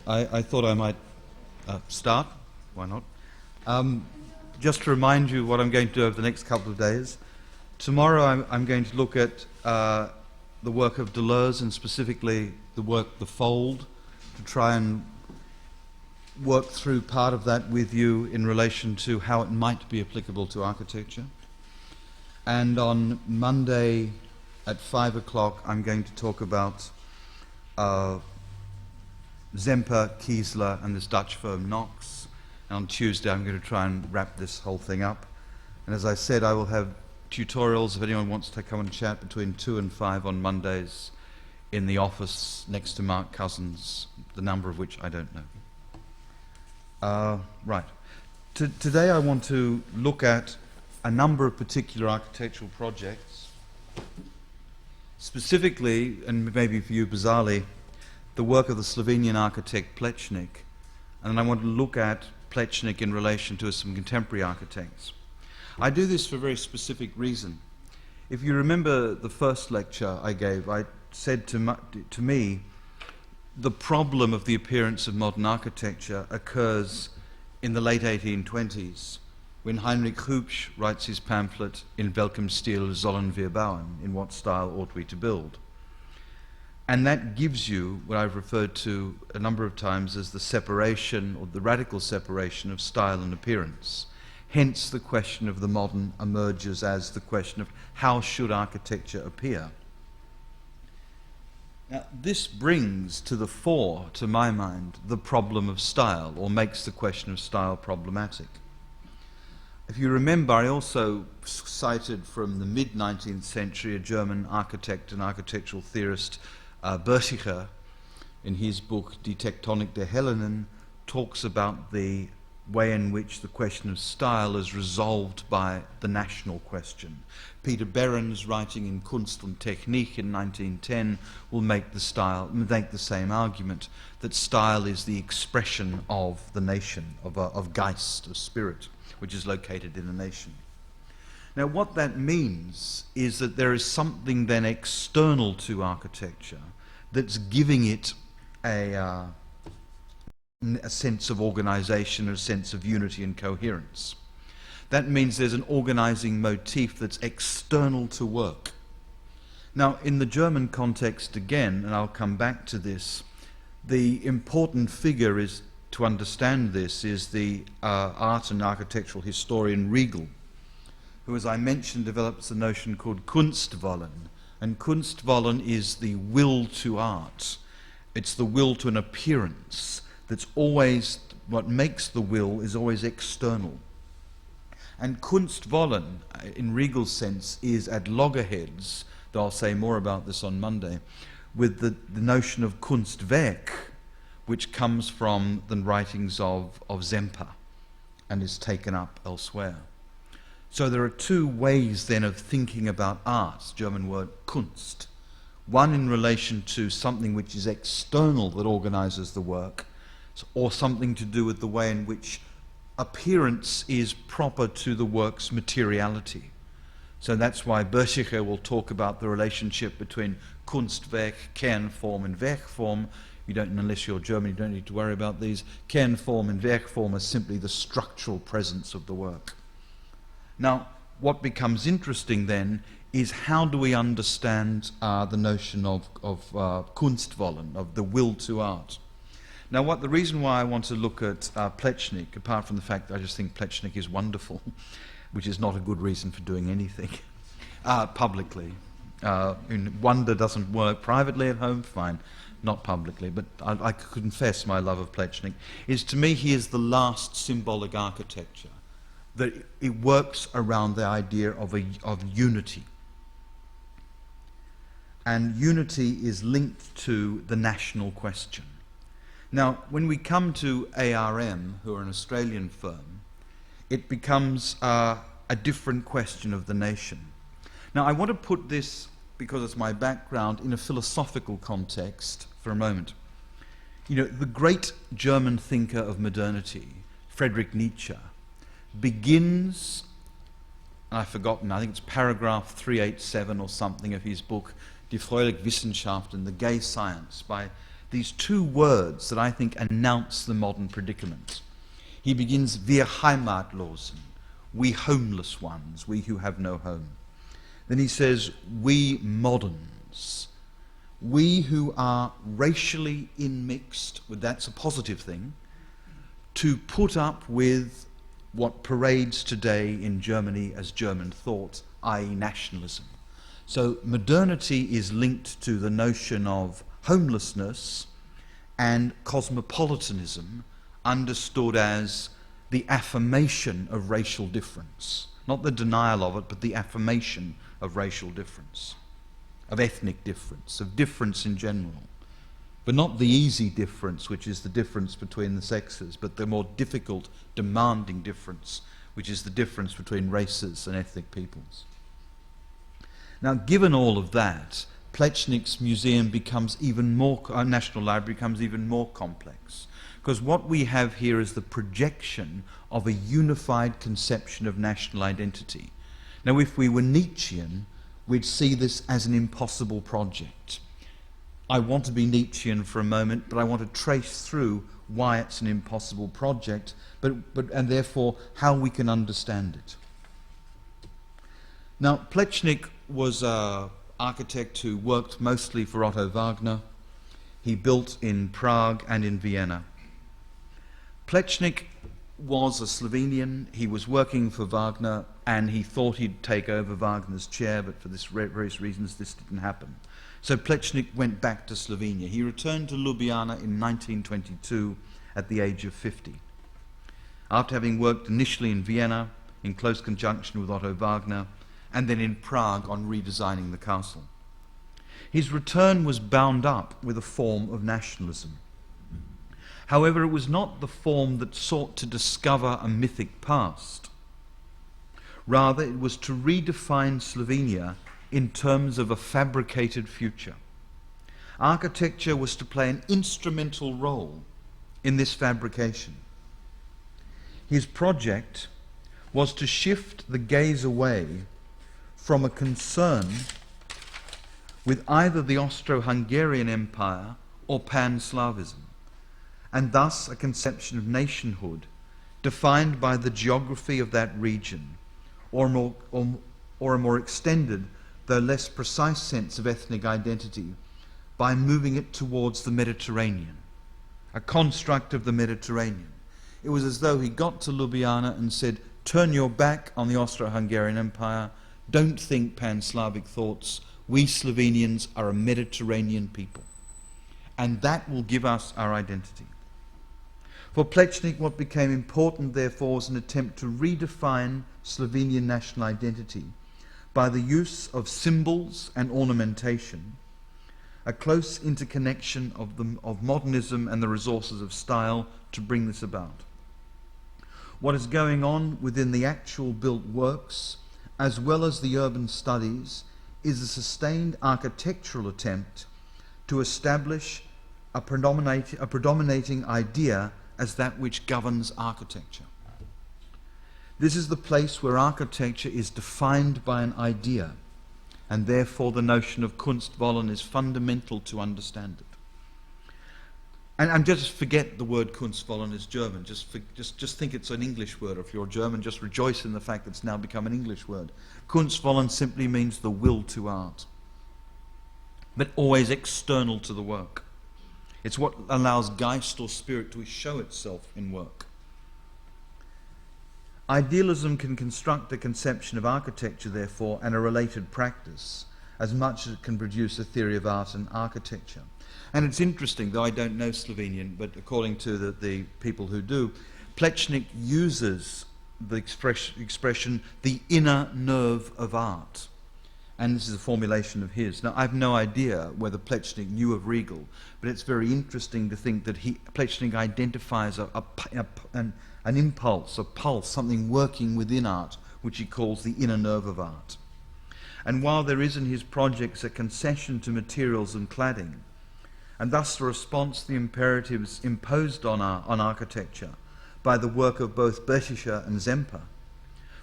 I thought I might start. Why not? Just to remind you what I'm going to do over the next couple of days. Tomorrow I'm going to look at the work of Deleuze, and specifically the work The Fold, to try and work through part of that with you in relation to how it might be applicable to architecture. And on Monday at 5 o'clock I'm going to talk about Zemper, Kiesler and this Dutch firm Knox. And on Tuesday I'm going to try and wrap this whole thing up. And as I said, I will have tutorials if anyone wants to come and chat between 2 and 5 on Mondays in the office next to Mark Cousins, the number of which I don't know. Right. Today I want to look at a number of particular architectural projects, specifically, and maybe for you bizarrely, the work of the Slovenian architect Pletchnik, and I want to look at Pletchnik in relation to some contemporary architects. I do this for a very specific reason. If you remember the first lecture I gave, I said to me, the problem of the appearance of modern architecture occurs in the late 1820s, when Heinrich Hubsch writes his pamphlet In welchem Stil sollen wir bauen, in what style ought we to build. And that gives you what I've referred to a number of times as the separation, or the radical separation of style and appearance. Hence the question of the modern emerges as the question of how should architecture appear. Now, this brings to the fore, to my mind, the problem of style, or makes the question of style problematic. If you remember, I also cited from the mid-19th century a German architect and architectural theorist, Berticher, in his book Die Tektonik der Hellenen, talks about the way in which the question of style is resolved by the national question. Peter Behrens, writing in Kunst und Technik in 1910, will make the same argument, that style is the expression of the nation, of Geist, of spirit, which is located in a nation. Now what that means is that there is something then external to architecture that's giving it a sense of organization, a sense of unity and coherence. That means there's an organizing motif that's external to work. Now, in the German context again, and I'll come back to this, the important figure is, to understand this, is the art and architectural historian Riegel, who, as I mentioned, develops a notion called Kunstwollen. And Kunstwollen is the will to art. It's the will to an appearance. That's always, what makes the will is always external. And Kunstwollen, in Riegel's sense, is at loggerheads, though I'll say more about this on Monday, with the notion of Kunstwerk, which comes from the writings of Zemper and is taken up elsewhere. So there are two ways then of thinking about art, German word Kunst. One in relation to something which is external that organizes the work, or something to do with the way in which appearance is proper to the work's materiality. So that's why Berticher will talk about the relationship between Kunstwerk, Kernform and Werkform. You don't, unless you're German, you don't need to worry about these. Kernform and Werkform are simply the structural presence of the work. Now, what becomes interesting then is how do we understand the notion of Kunstwollen, of the will to art. Now, the reason why I want to look at Pletchnik, apart from the fact that I just think Pletchnik is wonderful, which is not a good reason for doing anything publicly. Wonder doesn't work privately at home, fine, not publicly, but I confess my love of Pletchnik, is to me he is the last symbolic architecture, that it works around the idea of unity. And unity is linked to the national question. Now, when we come to ARM, who are an Australian firm, it becomes a different question of the nation. Now, I want to put this, because it's my background, in a philosophical context for a moment. You know, the great German thinker of modernity, Friedrich Nietzsche, begins, I've forgotten, I think it's paragraph 387 or something of his book, Die Fröhliche Wissenschaft and the Gay Science, by these two words that I think announce the modern predicament. He begins, wir Heimatlosen, we homeless ones, we who have no home. Then he says, we moderns, we who are racially immixed, well, that's a positive thing, to put up with what parades today in Germany as German thought, i.e. nationalism. So modernity is linked to the notion of homelessness and cosmopolitanism, understood as the affirmation of racial difference. Not the denial of it, but the affirmation of racial difference, of ethnic difference, of difference in general. But not the easy difference, which is the difference between the sexes, but the more difficult, demanding difference, which is the difference between races and ethnic peoples. Now, given all of that, Pletchnik's museum becomes even more, National Library becomes even more complex, because what we have here is the projection of a unified conception of national identity. Now, if we were Nietzschean, we'd see this as an impossible project. I want to be Nietzschean for a moment, but I want to trace through why it's an impossible project, and therefore how we can understand it. Now, Pletchnik was an architect who worked mostly for Otto Wagner. He built in Prague and in Vienna. Pletchnik was a Slovenian. He was working for Wagner, and he thought he'd take over Wagner's chair, but for various reasons this didn't happen. So Pletchnik went back to Slovenia. He returned to Ljubljana in 1922 at the age of 50. After having worked initially in Vienna, in close conjunction with Otto Wagner, and then in Prague on redesigning the castle. His return was bound up with a form of nationalism. However, it was not the form that sought to discover a mythic past. Rather, it was to redefine Slovenia in terms of a fabricated future. Architecture was to play an instrumental role in this fabrication. His project was to shift the gaze away from a concern with either the Austro-Hungarian Empire or Pan-Slavism, and thus a conception of nationhood defined by the geography of that region, or a more extended, though less precise sense of ethnic identity, by moving it towards the Mediterranean, a construct of the Mediterranean. It was as though he got to Ljubljana and said, turn your back on the Austro-Hungarian Empire, don't think Pan-Slavic thoughts, we Slovenians are a Mediterranean people. And that will give us our identity. For Pletchnik, what became important, therefore, was an attempt to redefine Slovenian national identity by the use of symbols and ornamentation, a close interconnection of modernism and the resources of style to bring this about. What is going on within the actual built works, as well as the urban studies, is a sustained architectural attempt to establish a predominating idea as that which governs architecture. This is the place where architecture is defined by an idea, and therefore the notion of Kunstwollen is fundamental to understand it. And just forget the word Kunstwollen is German. Just think it's an English word. Or if you're German, just rejoice in the fact that it's now become an English word. Kunstwollen simply means the will to art, but always external to the work. It's what allows Geist or spirit to show itself in work. Idealism can construct a conception of architecture, therefore, and a related practice, as much as it can produce a theory of art and architecture. And it's interesting, though I don't know Slovenian, but according to the people who do, Pletchnik uses the expression, the inner nerve of art. And this is a formulation of his. Now, I have no idea whether Pletchnik knew of Riegel, but it's very interesting to think that Pletchnik identifies an impulse, a pulse, something working within art, which he calls the inner nerve of art. And while there is in his projects a concession to materials and cladding, and thus a response to the imperatives imposed on architecture by the work of both Betischer and Zemper,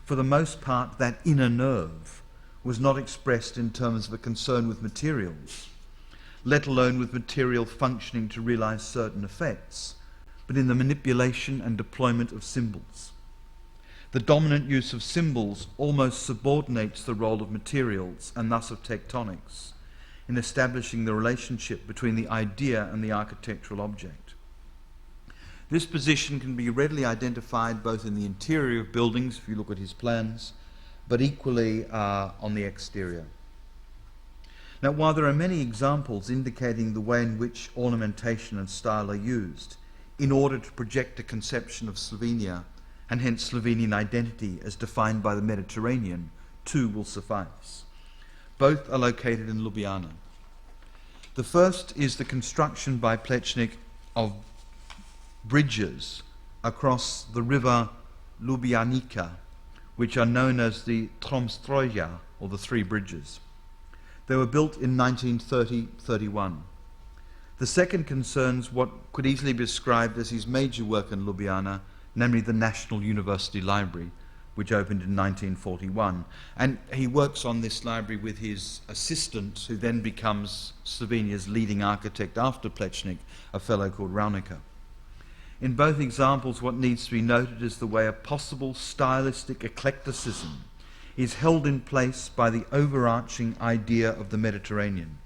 for the most part that inner nerve was not expressed in terms of a concern with materials. let alone with material functioning to realize certain effects, but in the manipulation and deployment of symbols. The dominant use of symbols almost subordinates the role of materials, and thus of tectonics, in establishing the relationship between the idea and the architectural object. This position can be readily identified both in the interior of buildings, if you look at his plans, but equally on the exterior. Now, while there are many examples indicating the way in which ornamentation and style are used in order to project a conception of Slovenia, and hence Slovenian identity as defined by the Mediterranean, two will suffice. Both are located in Ljubljana. The first is the construction by Pletchnik of bridges across the river Ljubljanica, which are known as the Tromstroja, or the Three Bridges. They were built in 1930-31. The second concerns what could easily be described as his major work in Ljubljana, namely the National University Library, which opened in 1941. And he works on this library with his assistant, who then becomes Slovenia's leading architect after Pletchnik, a fellow called Ravnica. In both examples, what needs to be noted is the way a possible stylistic eclecticism is held in place by the overarching idea of the Mediterranean.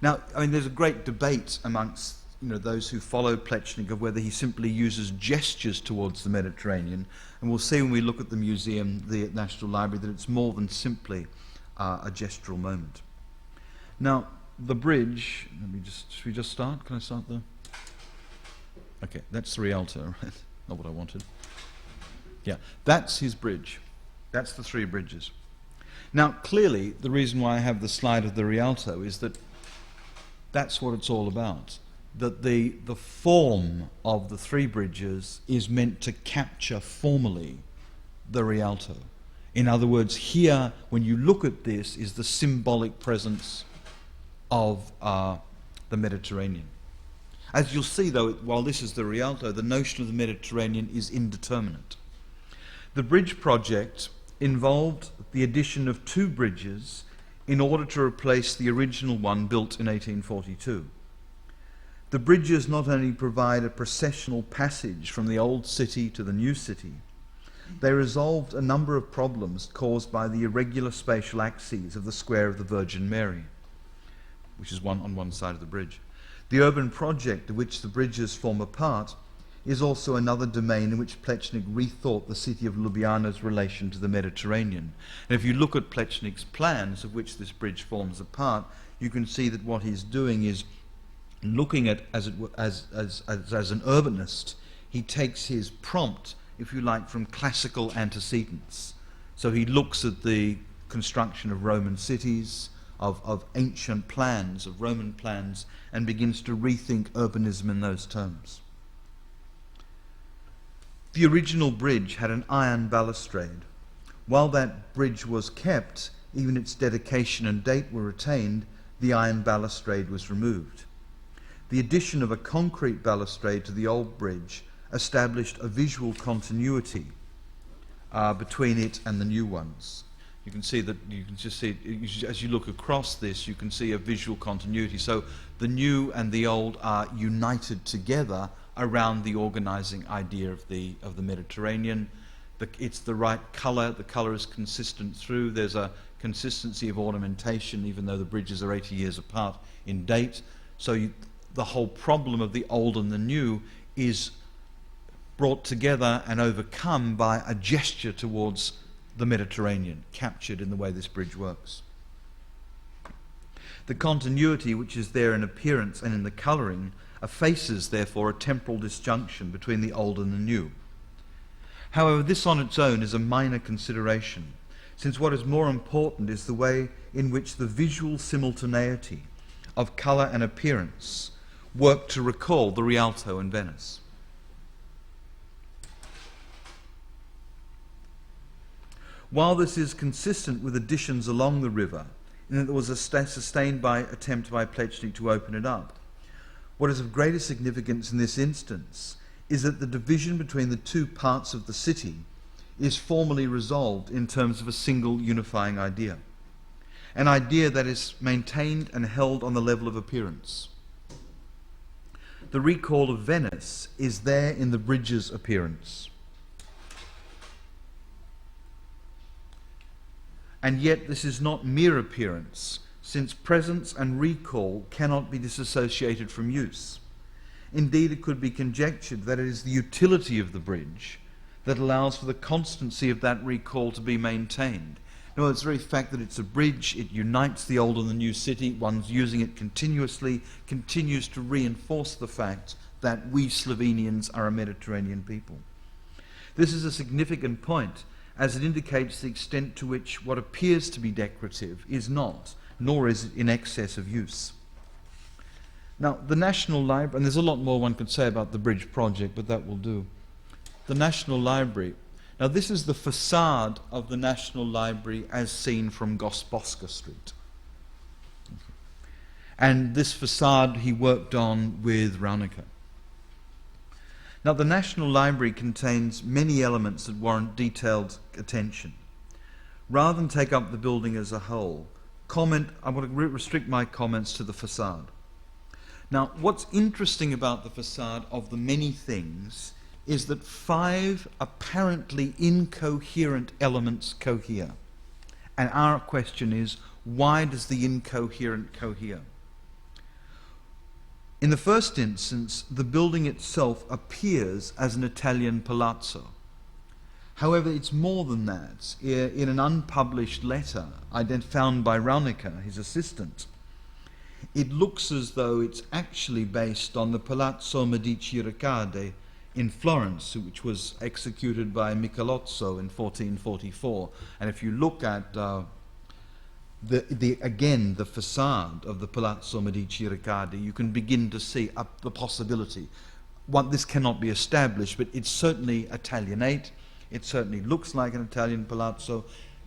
Now, I mean, there's a great debate amongst those who follow Pletchnik of whether he simply uses gestures towards the Mediterranean, and we'll see when we look at the museum, the National Library, that it's more than simply a gestural moment. Now, the bridge, should we just start? Can I start there? Okay, that's the Rialto, right? Not what I wanted. Yeah, that's his bridge. That's the Three Bridges. Now, clearly, the reason why I have the slide of the Rialto is that that's what it's all about. That the form of the Three Bridges is meant to capture formally the Rialto. In other words, here, when you look at this, is the symbolic presence of the Mediterranean. As you'll see, though, while this is the Rialto, the notion of the Mediterranean is indeterminate. The bridge project involved the addition of two bridges in order to replace the original one built in 1842. The bridges not only provide a processional passage from the old city to the new city, they resolved a number of problems caused by the irregular spatial axes of the square of the Virgin Mary, which is on one side of the bridge. The urban project of which the bridges form a part is also another domain in which Pletchnik rethought the city of Ljubljana's relation to the Mediterranean. And if you look at Pletchnik's plans, of which this bridge forms a part, you can see that what he's doing is looking at, as an urbanist, he takes his prompt, if you like, from classical antecedents. So he looks at the construction of Roman cities, of ancient plans, of Roman plans, and begins to rethink urbanism in those terms. The original bridge had an iron balustrade. While that bridge was kept, even its dedication and date were retained, the iron balustrade was removed. The addition of a concrete balustrade to the old bridge established a visual continuity between it and the new ones. You can see that, you can just see, as you look across this, you can see a visual continuity. So the new and the old are united together around the organizing idea of the Mediterranean. It's the right color, the color is consistent through, there's a consistency of ornamentation, even though the bridges are 80 years apart in date. So the whole problem of the old and the new is brought together and overcome by a gesture towards the Mediterranean, captured in the way this bridge works. The continuity which is there in appearance and in the colouring effaces, therefore, a temporal disjunction between the old and the new. However, this on its own is a minor consideration, since what is more important is the way in which the visual simultaneity of colour and appearance work to recall the Rialto in Venice. While this is consistent with additions along the river, in that there was a sustained attempt by Pletchnik to open it up, what is of greater significance in this instance is that the division between the two parts of the city is formally resolved in terms of a single unifying idea. an idea that is maintained and held on the level of appearance. The recall of Venice is there in the bridge's appearance. And yet this is not mere appearance, since presence and recall cannot be disassociated from use. Indeed, it could be conjectured that it is the utility of the bridge that allows for the constancy of that recall to be maintained. In other words, the very fact that it's a bridge, it unites the old and the new city, one's using it continuously, continues to reinforce the fact that we Slovenians are a Mediterranean people. This is a significant point, as it indicates the extent to which what appears to be decorative is not, nor is it in excess of use. Now, the National Library, and there's a lot more one could say about the bridge project, but that will do. The National Library. Now, this is the facade of the National Library as seen from Gosposka Street. And this facade he worked on with Raunecker. Now, the National Library contains many elements that warrant detailed attention. Rather than take up the building as a whole, I want to restrict my comments to the facade. Now, what's interesting about the facade of the many things is that 5 apparently incoherent elements cohere. And our question is, why does the incoherent cohere? In the first instance, the building itself appears as an Italian palazzo. However, it's more than that. In an unpublished letter found by Raunecker, his assistant, it looks as though it's actually based on the Palazzo Medici Riccardi in Florence, which was executed by Michelozzo in 1444. And if you look at again the facade of the Palazzo Medici Riccardi, you can begin to see the possibility. This cannot be established, but it's certainly Italianate. It certainly looks like an Italian palazzo.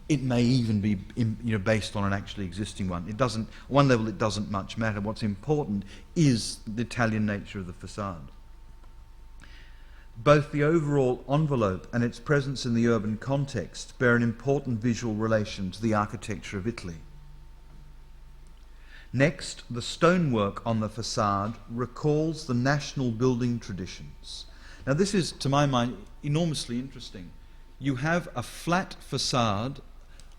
It may even be based on an actually existing one. It doesn't, on one level, it doesn't much matter. What's important is the Italian nature of the facade. Both the overall envelope and its presence in the urban context bear an important visual relation to the architecture of Italy. Next, the stonework on the facade recalls the national building traditions. Now, this is, to my mind, enormously interesting. You have a flat facade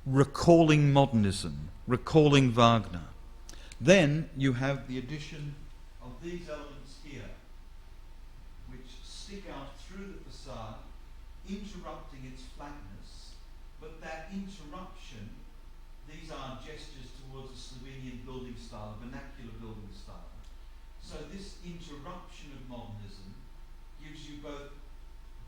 recalling modernism, recalling Wagner. Then you have the addition of these elements here, which stick out through the facade, interrupting its flatness, but that interruption, these are gestures towards a Slovenian building style, a vernacular building style. So this interruption of modernism gives you both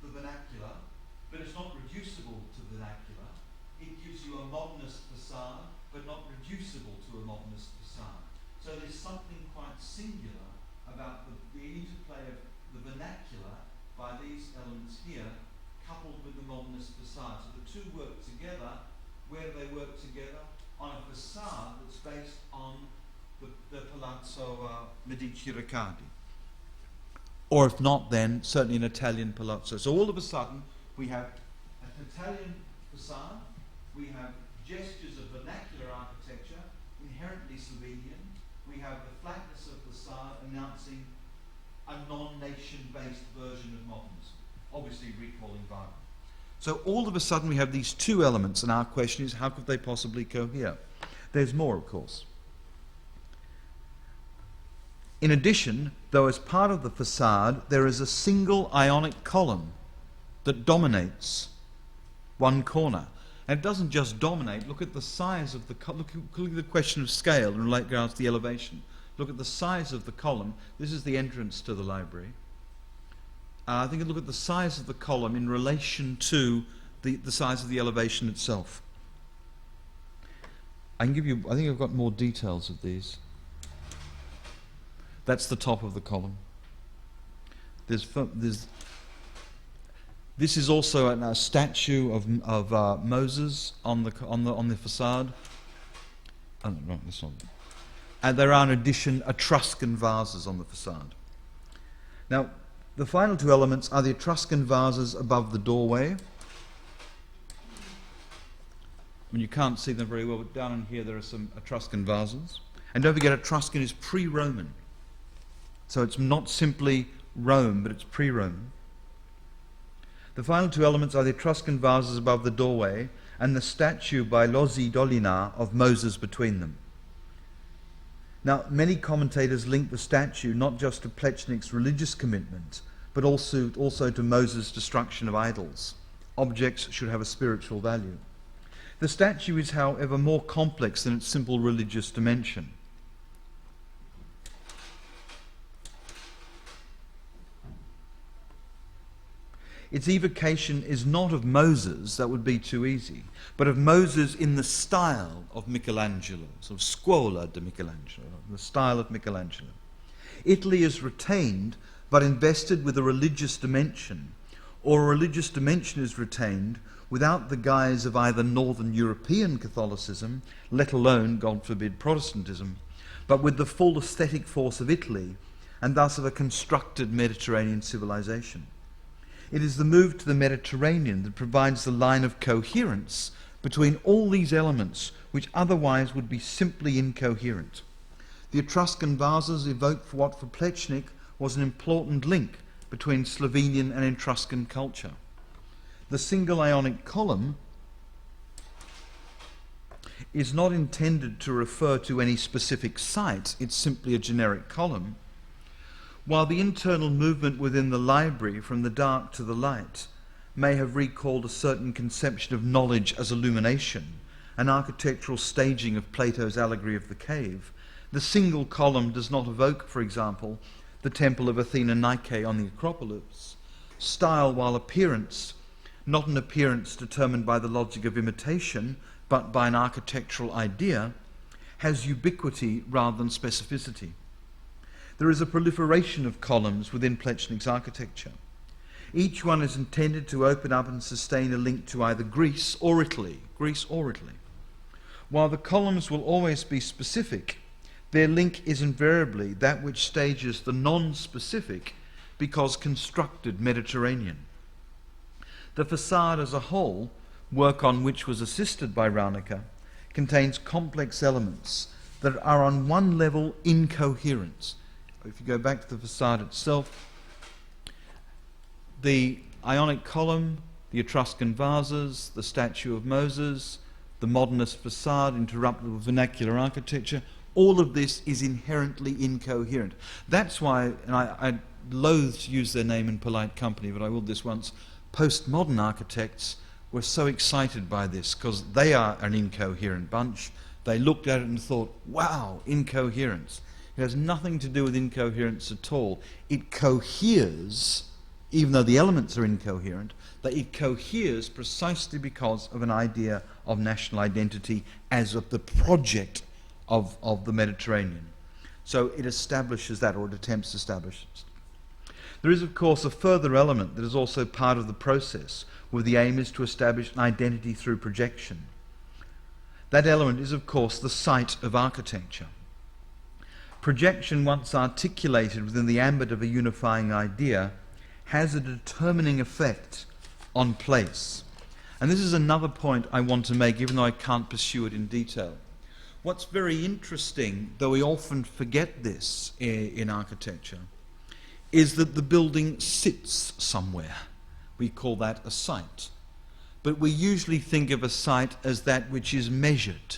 the vernacular, but it's not reducible to vernacular. It gives you a modernist facade, but not reducible to a modernist facade. So there's something quite singular about the interplay of the vernacular by these elements here, coupled with the modernist facade. So the two work together. Where do they work together? On a facade that's based on the Palazzo Medici Riccardi. Or if not, then certainly an Italian palazzo. So all of a sudden, we have an Italian facade, we have gestures of vernacular architecture, inherently Slovenian, we have the flatness of facade announcing a non-nation-based version of modernism, obviously recalling Wagner. So all of a sudden we have these two elements, and our question is, how could they possibly cohere? There's more, of course. In addition, though as part of the facade, there is a single ionic column that dominates one corner. And it doesn't just dominate. Look at the size of the column. Look at the question of scale in regards to the elevation. Look at the size of the column. This is the entrance to the library. I think look at the size of the column in relation to the size of the elevation itself. I think I've got more details of these. That's the top of the column. This is also a statue of Moses on the facade. Oh, no, that's not. And there are, in addition, Etruscan vases on the facade. Now, the final two elements are the Etruscan vases above the doorway And you can't see them very well, but down in here there are some Etruscan vases. And don't forget, Etruscan is pre-Roman. So it's not simply Rome, but it's pre-Roman. The final two elements are the Etruscan vases above the doorway and the statue by Lozzi Dolina of Moses between them. Now, many commentators link the statue not just to Pletchnik's religious commitment, but also to Moses' destruction of idols. Objects should have a spiritual value. The statue is, however, more complex than its simple religious dimension. Its evocation is not of Moses, that would be too easy, but of Moses in the style of Michelangelo, sort of scuola di Michelangelo, the style of Michelangelo. Italy is retained, but invested with a religious dimension, or a religious dimension is retained without the guise of either Northern European Catholicism, let alone, God forbid, Protestantism, but with the full aesthetic force of Italy, and thus of a constructed Mediterranean civilization. It is the move to the Mediterranean that provides the line of coherence between all these elements which otherwise would be simply incoherent. The Etruscan vases evoke what for Pletchnik was an important link between Slovenian and Etruscan culture. The single Ionic column is not intended to refer to any specific site, it's simply a generic column, while the internal movement within the library from the dark to the light may have recalled a certain conception of knowledge as illumination, an architectural staging of Plato's allegory of the cave, the single column does not evoke, for example, the temple of Athena Nike on the Acropolis. Style, while appearance, not an appearance determined by the logic of imitation, but by an architectural idea, has ubiquity rather than specificity. There is a proliferation of columns within Pletchnik's architecture. Each one is intended to open up and sustain a link to either Greece or Italy. While the columns will always be specific, their link is invariably that which stages the non-specific because constructed Mediterranean. The facade as a whole, work on which was assisted by Raunecker, contains complex elements that are on one level incoherent. If you go back to the facade itself, the Ionic column, the Etruscan vases, the statue of Moses, the modernist facade interrupted with vernacular architecture, all of this is inherently incoherent. That's why, and I loathe to use their name in polite company, but I will this once, postmodern architects were so excited by this because they are an incoherent bunch. They looked at it and thought, wow, incoherence. It has nothing to do with incoherence at all. It coheres, even though the elements are incoherent, that it coheres precisely because of an idea of national identity as of the project of the Mediterranean. So it establishes that, or it attempts to establish it. There is, of course, a further element that is also part of the process, where the aim is to establish an identity through projection. That element is, of course, the site of architecture. Projection, once articulated within the ambit of a unifying idea, has a determining effect on place. And this is another point I want to make, even though I can't pursue it in detail. What's very interesting, though we often forget this in architecture, is that the building sits somewhere. We call that a site. But we usually think of a site as that which is measured.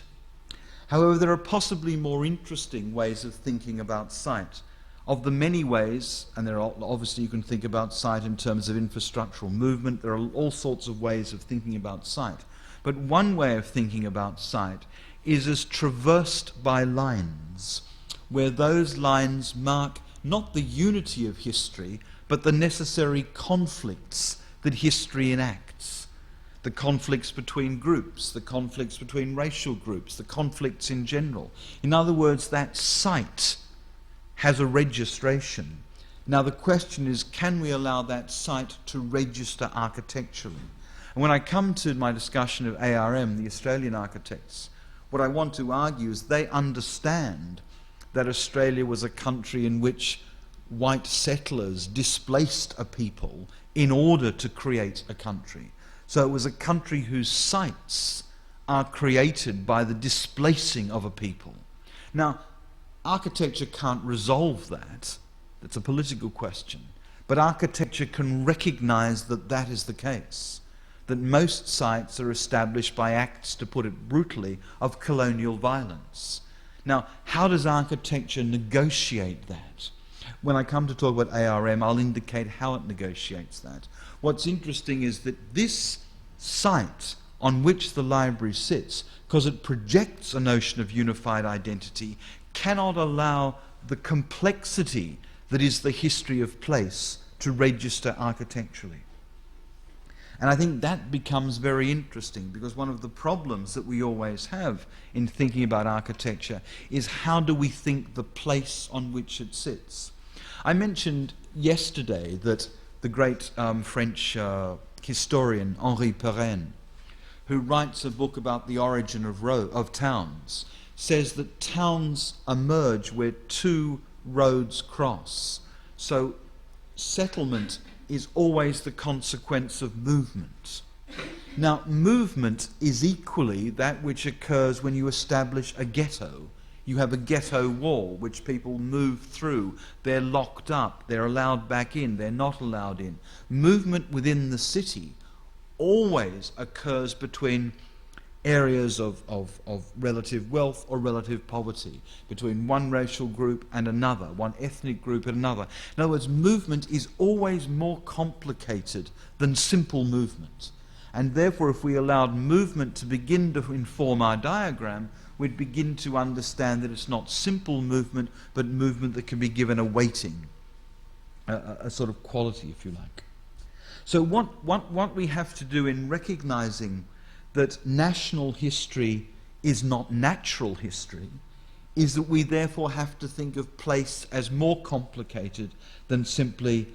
However, there are possibly more interesting ways of thinking about site. Of the many ways, and there are obviously you can think about site in terms of infrastructural movement, there are all sorts of ways of thinking about site. But one way of thinking about site is as traversed by lines, where those lines mark not the unity of history, but the necessary conflicts that history enacts. The conflicts between groups, the conflicts between racial groups, the conflicts in general. In other words, that site has a registration. Now the question is, can we allow that site to register architecturally? And when I come to my discussion of ARM, the Australian architects, what I want to argue is they understand that Australia was a country in which white settlers displaced a people in order to create a country. So it was a country whose sites are created by the displacing of a people. Now, architecture can't resolve that. That's a political question. But architecture can recognize that that is the case, that most sites are established by acts, to put it brutally, of colonial violence. Now, how does architecture negotiate that? When I come to talk about ARM, I'll indicate how it negotiates that. What's interesting is that this site on which the library sits, because it projects a notion of unified identity, cannot allow the complexity that is the history of place to register architecturally. And I think that becomes very interesting, because one of the problems that we always have in thinking about architecture is how do we think the place on which it sits. I mentioned yesterday that the great French historian Henri Perrin, who writes a book about the origin of towns, says that towns emerge where two roads cross. So settlement is always the consequence of movement. Now, movement is equally that which occurs when you establish a ghetto. You have a ghetto wall which people move through. They're locked up, they're allowed back in, they're not allowed in. Movement within the city always occurs between areas of relative wealth or relative poverty, between one racial group and another, one ethnic group and another. In other words, movement is always more complicated than simple movement. And therefore, if we allowed movement to begin to inform our diagram, we'd begin to understand that it's not simple movement, but movement that can be given a weighting, a sort of quality, if you like. So what we have to do in recognizing that national history is not natural history is that we therefore have to think of place as more complicated than simply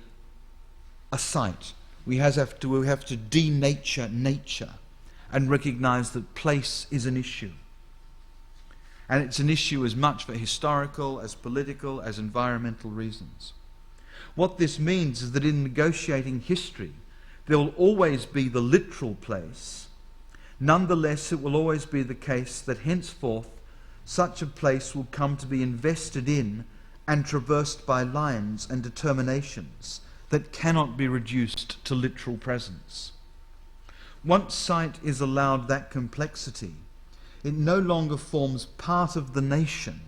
a site. We have to denature nature and recognize that place is an issue. And it's an issue as much for historical, as political, as environmental reasons. What this means is that in negotiating history, there will always be the literal place. Nonetheless, it will always be the case that henceforth such a place will come to be invested in and traversed by lines and determinations that cannot be reduced to literal presence. Once sight is allowed that complexity, it no longer forms part of the nation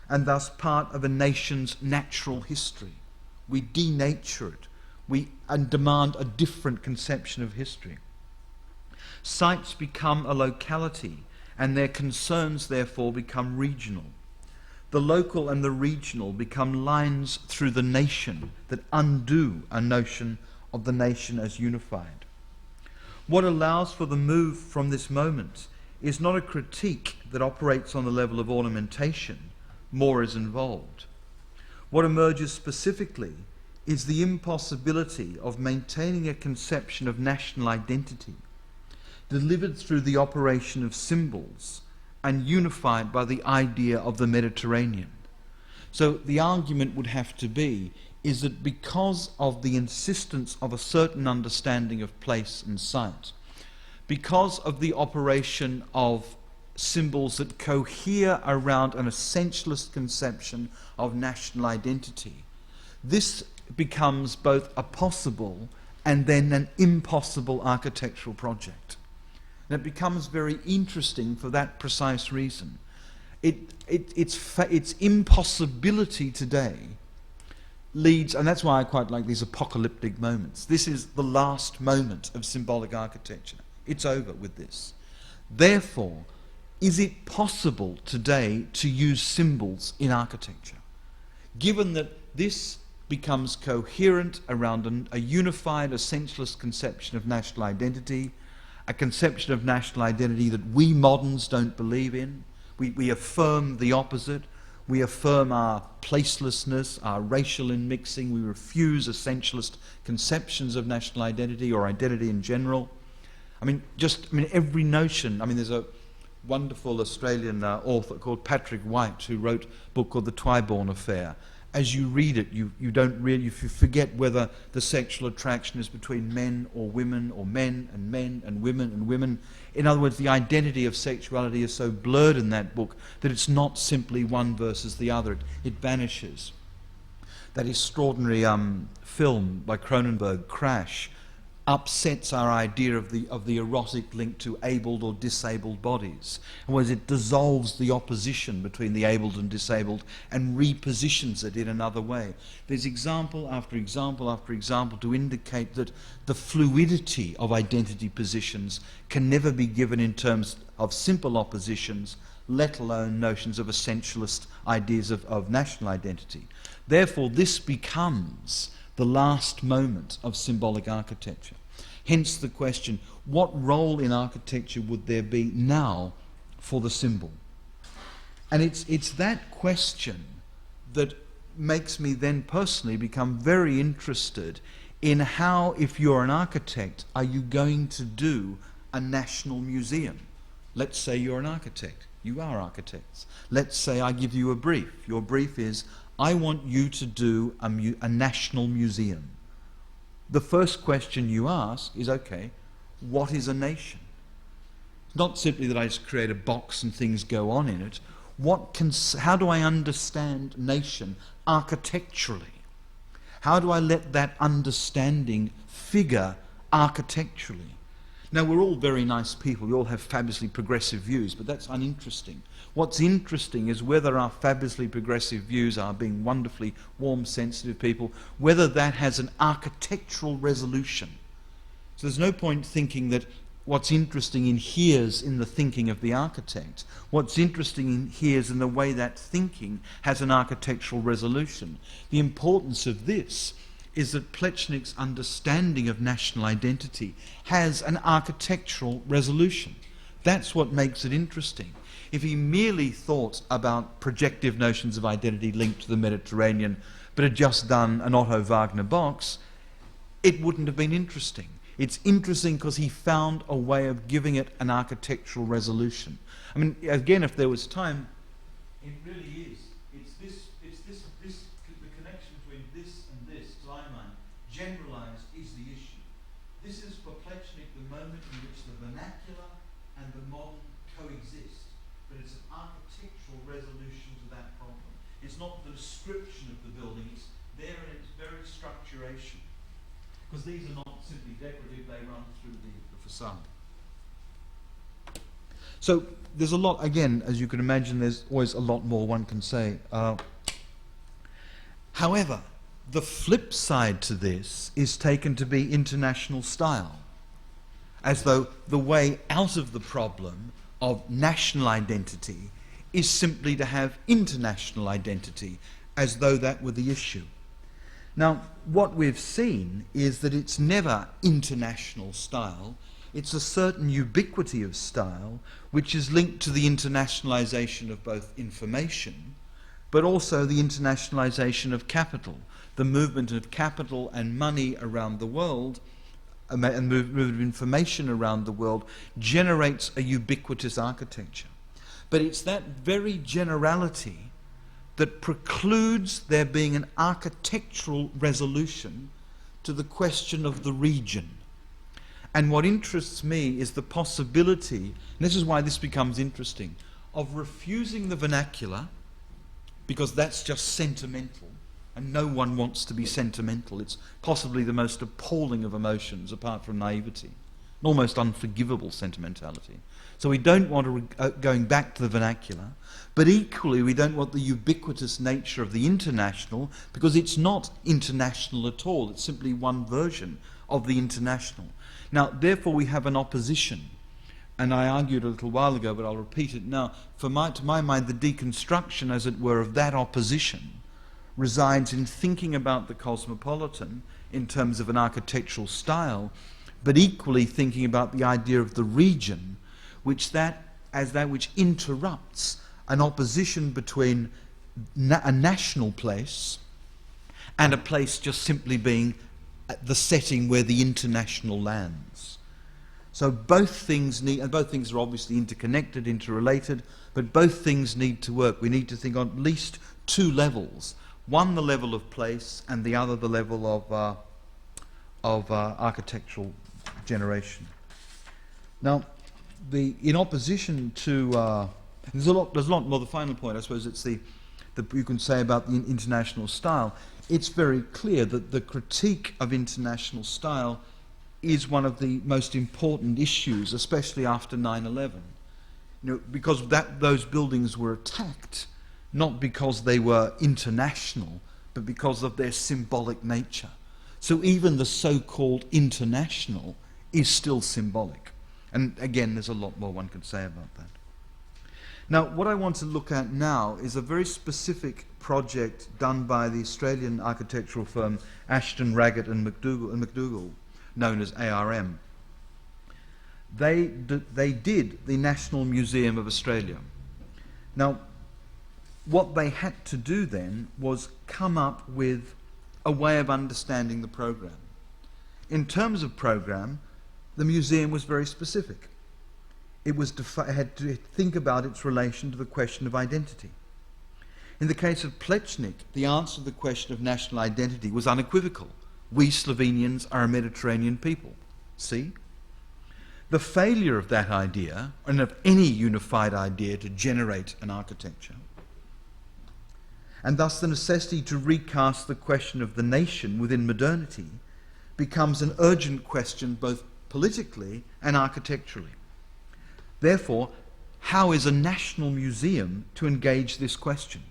and thus part of a nation's natural history. We denature it. And demand a different conception of history. Sites become a locality, and their concerns therefore become regional. The local and the regional become lines through the nation that undo a notion of the nation as unified. What allows for the move from this moment is not a critique that operates on the level of ornamentation. More is involved. What emerges specifically is the impossibility of maintaining a conception of national identity delivered through the operation of symbols and unified by the idea of the Mediterranean. So the argument would have to be is that because of the insistence of a certain understanding of place and site, because of the operation of symbols that cohere around an essentialist conception of national identity, this becomes both a possible and then an impossible architectural project. And it becomes very interesting for that precise reason. Its impossibility today leads, and that's why I quite like these apocalyptic moments. This is the last moment of symbolic architecture. It's over with this. Therefore, is it possible today to use symbols in architecture? Given that this becomes coherent around a unified essentialist conception of national identity, a conception of national identity that we moderns don't believe in. We affirm the opposite. We affirm our placelessness, our racial inmixing. We refuse essentialist conceptions of national identity or identity in general. Every notion. There's a wonderful Australian author called Patrick White who wrote a book called The Twyborn Affair. as you read it, you don't really, if you forget whether the sexual attraction is between men or men and women. In other words, the identity of sexuality is so blurred in that book that it's not simply one versus the other. It vanishes. That extraordinary film by Cronenberg, Crash, upsets our idea of the erotic link to abled or disabled bodies. In other words, it dissolves the opposition between the abled and disabled and repositions it in another way. There's example after example after example to indicate that the fluidity of identity positions can never be given in terms of simple oppositions, let alone notions of essentialist ideas of national identity. Therefore, this becomes the last moment of symbolic architecture. Hence the question, what role in architecture would there be now for the symbol? And it's that question that makes me then personally become very interested in how, if you're an architect, are you going to do a national museum? Let's say you're an architect. You are architects. Let's say I give you a brief. Your brief is, I want you to do a national museum. The first question you ask is, okay, what is a nation? Not simply that I just create a box and things go on in it. How do I understand nation architecturally? How do I let that understanding figure architecturally? Now, we're all very nice people. We all have fabulously progressive views, but that's uninteresting. What's interesting is whether our fabulously progressive views are being wonderfully warm, sensitive people, whether that has an architectural resolution. So there's no point thinking that what's interesting in here's in the thinking of the architect. What's interesting in here's in the way that thinking has an architectural resolution. The importance of this is that Pletchnik's understanding of national identity has an architectural resolution. That's what makes it interesting. If he merely thought about projective notions of identity linked to the Mediterranean, but had just done an Otto Wagner box, it wouldn't have been interesting. It's interesting because he found a way of giving it an architectural resolution. I mean, again, if there was time, it really is. The connection between this and this, to my mind, generalized is the issue. This is for Pletchnik the moment in which the vernacular and the modern coexist, but it's an architectural resolution to that problem. It's not the description of the building, it's there in its very structuration. Because these are not simply decorative, they run through the facade. So there's a lot, again, as you can imagine, there's always a lot more one can say. However, the flip side to this is taken to be international style, as though the way out of the problem of national identity is simply to have international identity, as though that were the issue. Now, what we've seen is that it's never international style, it's a certain ubiquity of style which is linked to the internationalization of both information, but also the internationalization of capital, the movement of capital and money around the world, and movement of information around the world generates a ubiquitous architecture. But it's that very generality that precludes there being an architectural resolution to the question of the region. And what interests me is the possibility, and this is why this becomes interesting, of refusing the vernacular, because that's just sentimental, and no one wants to be sentimental. It's possibly the most appalling of emotions, apart from naivety, an almost unforgivable sentimentality. So we don't want going back to the vernacular, but equally we don't want the ubiquitous nature of the international, because it's not international at all. It's simply one version of the international. Now, therefore, we have an opposition, and I argued a little while ago, but I'll repeat it now. To my mind, the deconstruction, as it were, of that opposition resides in thinking about the cosmopolitan in terms of an architectural style, but equally thinking about the idea of the region, as that which interrupts an opposition between a national place and a place just simply being the setting where the international lands. So both things are obviously interconnected, interrelated, but both things need to work. We need to think on at least two levels. One the level of place, and the other the level of architectural generation. Now, in opposition to there's a lot more. The final point, I suppose, it's the you can say about the international style. It's very clear that the critique of international style is one of the most important issues, especially after 9/11. Because those buildings were attacked, not because they were international, but because of their symbolic nature. So even the so-called international is still symbolic. And again, there's a lot more one could say about that. Now, what I want to look at now is a very specific project done by the Australian architectural firm Ashton, Raggett and McDougall, known as ARM. They did the National Museum of Australia. Now, what they had to do then was come up with a way of understanding the program. In terms of program, the museum was very specific. It had to think about its relation to the question of identity. In the case of Pletchnik, the answer to the question of national identity was unequivocal. We Slovenians are a Mediterranean people. See? The failure of that idea, and of any unified idea to generate an architecture, and thus the necessity to recast the question of the nation within modernity, becomes an urgent question both politically and architecturally. Therefore, how is a national museum to engage this question?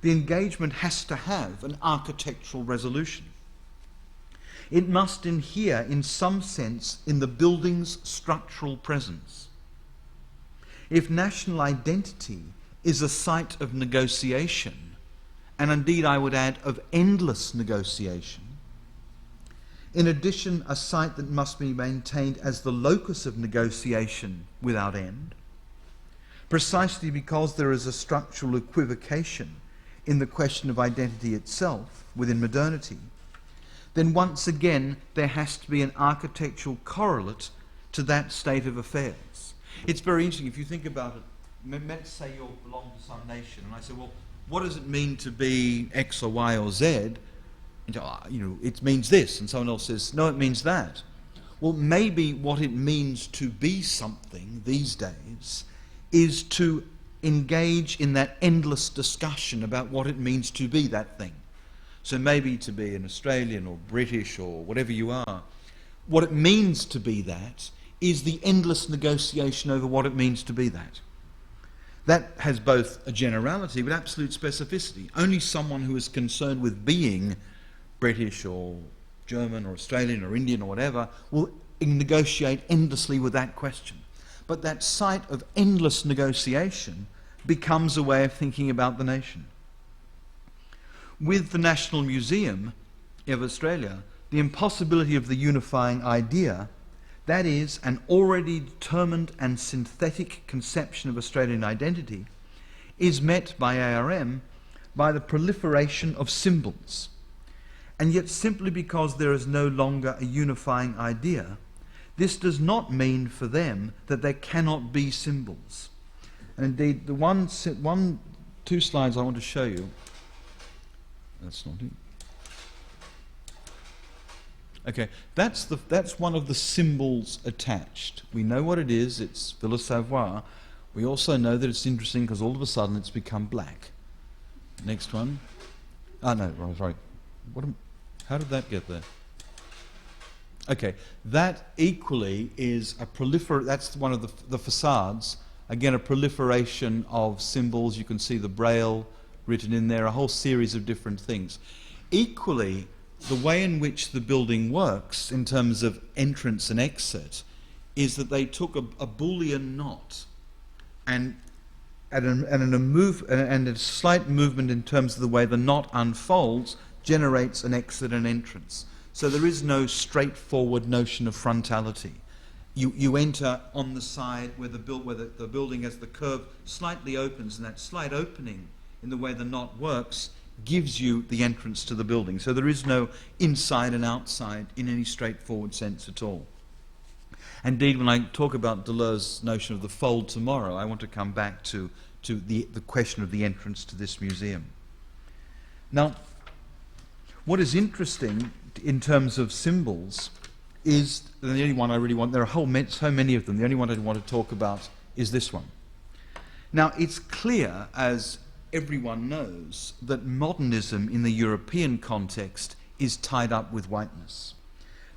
The engagement has to have an architectural resolution. It must inhere, in some sense, in the building's structural presence. If national identity is a site of negotiation, and indeed I would add of endless negotiation, in addition a site that must be maintained as the locus of negotiation without end, precisely because there is a structural equivocation in the question of identity itself within modernity, then once again there has to be an architectural correlate to that state of affairs. It's very interesting if you think about it. Let's say you belong to some nation, and I say, well, what does it mean to be X or Y or Z? And it means this, and someone else says, no, it means that. Well, maybe what it means to be something these days is to engage in that endless discussion about what it means to be that thing. So maybe to be an Australian or British or whatever you are, what it means to be that is the endless negotiation over what it means to be that. That has both a generality but absolute specificity. Only someone who is concerned with being British or German or Australian or Indian or whatever will negotiate endlessly with that question. But that site of endless negotiation becomes a way of thinking about the nation. With the National Museum of Australia, the impossibility of the unifying idea, that is, an already determined and synthetic conception of Australian identity, is met by ARM by the proliferation of symbols. And yet, simply because there is no longer a unifying idea, this does not mean for them that there cannot be symbols. And indeed, the two slides I want to show you, that's not it. Okay, that's one of the symbols attached. We know what it is, it's Villa Savoye. We also know that it's interesting because all of a sudden it's become black. Next one. Oh no, sorry. How did that get there? Okay, that equally is that's one of the facades. Again, a proliferation of symbols. You can see the Braille written in there, a whole series of different things. Equally, the way in which the building works in terms of entrance and exit is that they took a Boolean knot and a slight movement in terms of the way the knot unfolds generates an exit and entrance. So there is no straightforward notion of frontality. You enter on the side where the building, as the curve slightly opens, and that slight opening in the way the knot works gives you the entrance to the building. So there is no inside and outside in any straightforward sense at all. Indeed, when I talk about Deleuze's notion of the fold tomorrow, I want to come back to the question of the entrance to this museum. Now, what is interesting in terms of symbols is, the only one I really want, there are so many of them, the only one I want to talk about is this one. Now, it's clear, as everyone knows, that modernism in the European context is tied up with whiteness.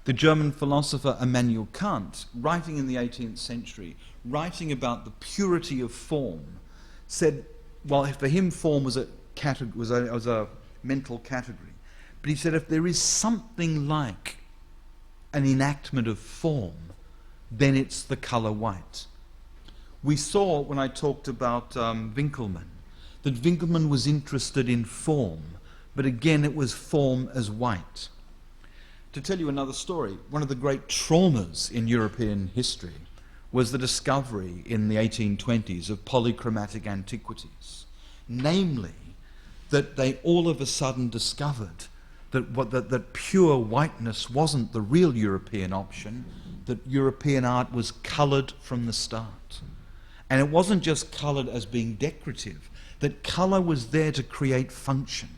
The German philosopher Immanuel Kant, writing in the 18th century, writing about the purity of form, said, well, for him form was a mental category. But he said if there is something like an enactment of form, then it's the colour white. We saw, when I talked about Winkelmann, that Winkelmann was interested in form, but again it was form as white. To tell you another story, one of the great traumas in European history was the discovery in the 1820s of polychromatic antiquities. Namely, that they all of a sudden discovered that pure whiteness wasn't the real European option, that European art was coloured from the start. And it wasn't just coloured as being decorative, that colour was there to create function.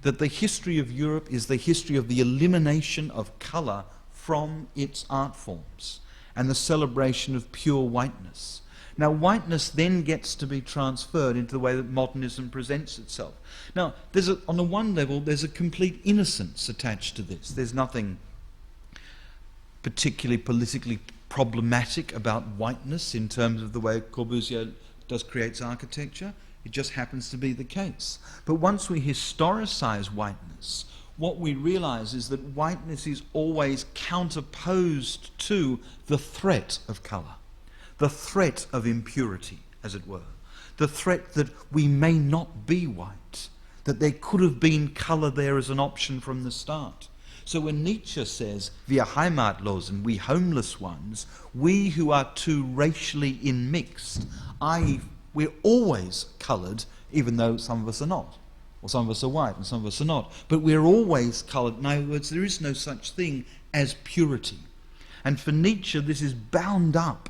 That the history of Europe is the history of the elimination of colour from its art forms and the celebration of pure whiteness. Now, whiteness then gets to be transferred into the way that modernism presents itself. Now, on the one level, there's a complete innocence attached to this. There's nothing particularly politically problematic about whiteness in terms of the way Corbusier creates architecture. It just happens to be the case. But once we historicise whiteness, what we realise is that whiteness is always counterposed to the threat of colour, the threat of impurity, as it were, the threat that we may not be white, that there could have been colour there as an option from the start. So when Nietzsche says, wir Heimatlosen, we homeless ones, we who are too racially immixed, i.e. we're always coloured, even though some of us are not. Or some of us are white and some of us are not. But we're always coloured. In other words, there is no such thing as purity. And for Nietzsche, this is bound up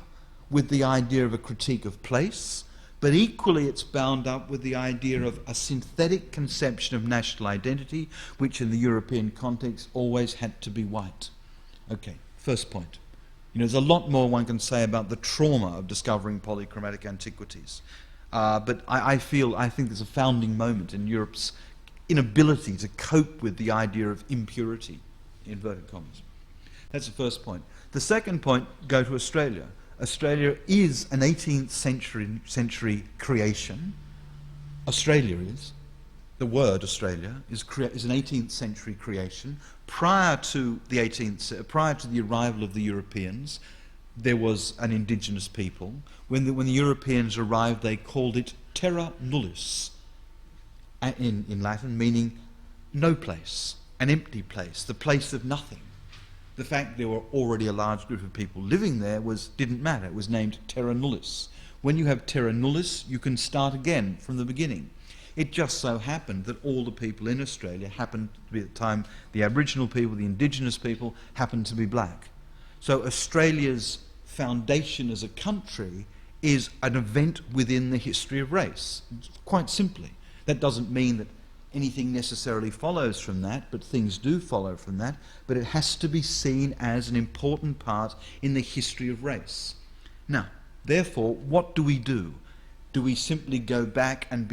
with the idea of a critique of place, but equally it's bound up with the idea of a synthetic conception of national identity, which in the European context always had to be white. Okay, first point. There's a lot more one can say about the trauma of discovering polychromatic antiquities. But I think there's a founding moment in Europe's inability to cope with the idea of impurity, inverted commas. That's the first point. The second point, go to Australia. Australia is an 18th century creation. Australia is. The word Australia is an 18th century creation. Prior to the arrival of the Europeans, there was an indigenous people. When the Europeans arrived, they called it terra nullis, in Latin, meaning no place, an empty place, the place of nothing. The fact there were already a large group of people living there didn't matter. It was named terra nullis. When you have terra nullis, you can start again from the beginning. It just so happened that all the people in Australia happened to be, at the time, the Aboriginal people, the indigenous people, happened to be black. So Australia's foundation as a country is an event within the history of race, quite simply. That doesn't mean that anything necessarily follows from that, but things do follow from that, but it has to be seen as an important part in the history of race. Now, therefore, what do we do? Do we simply go back and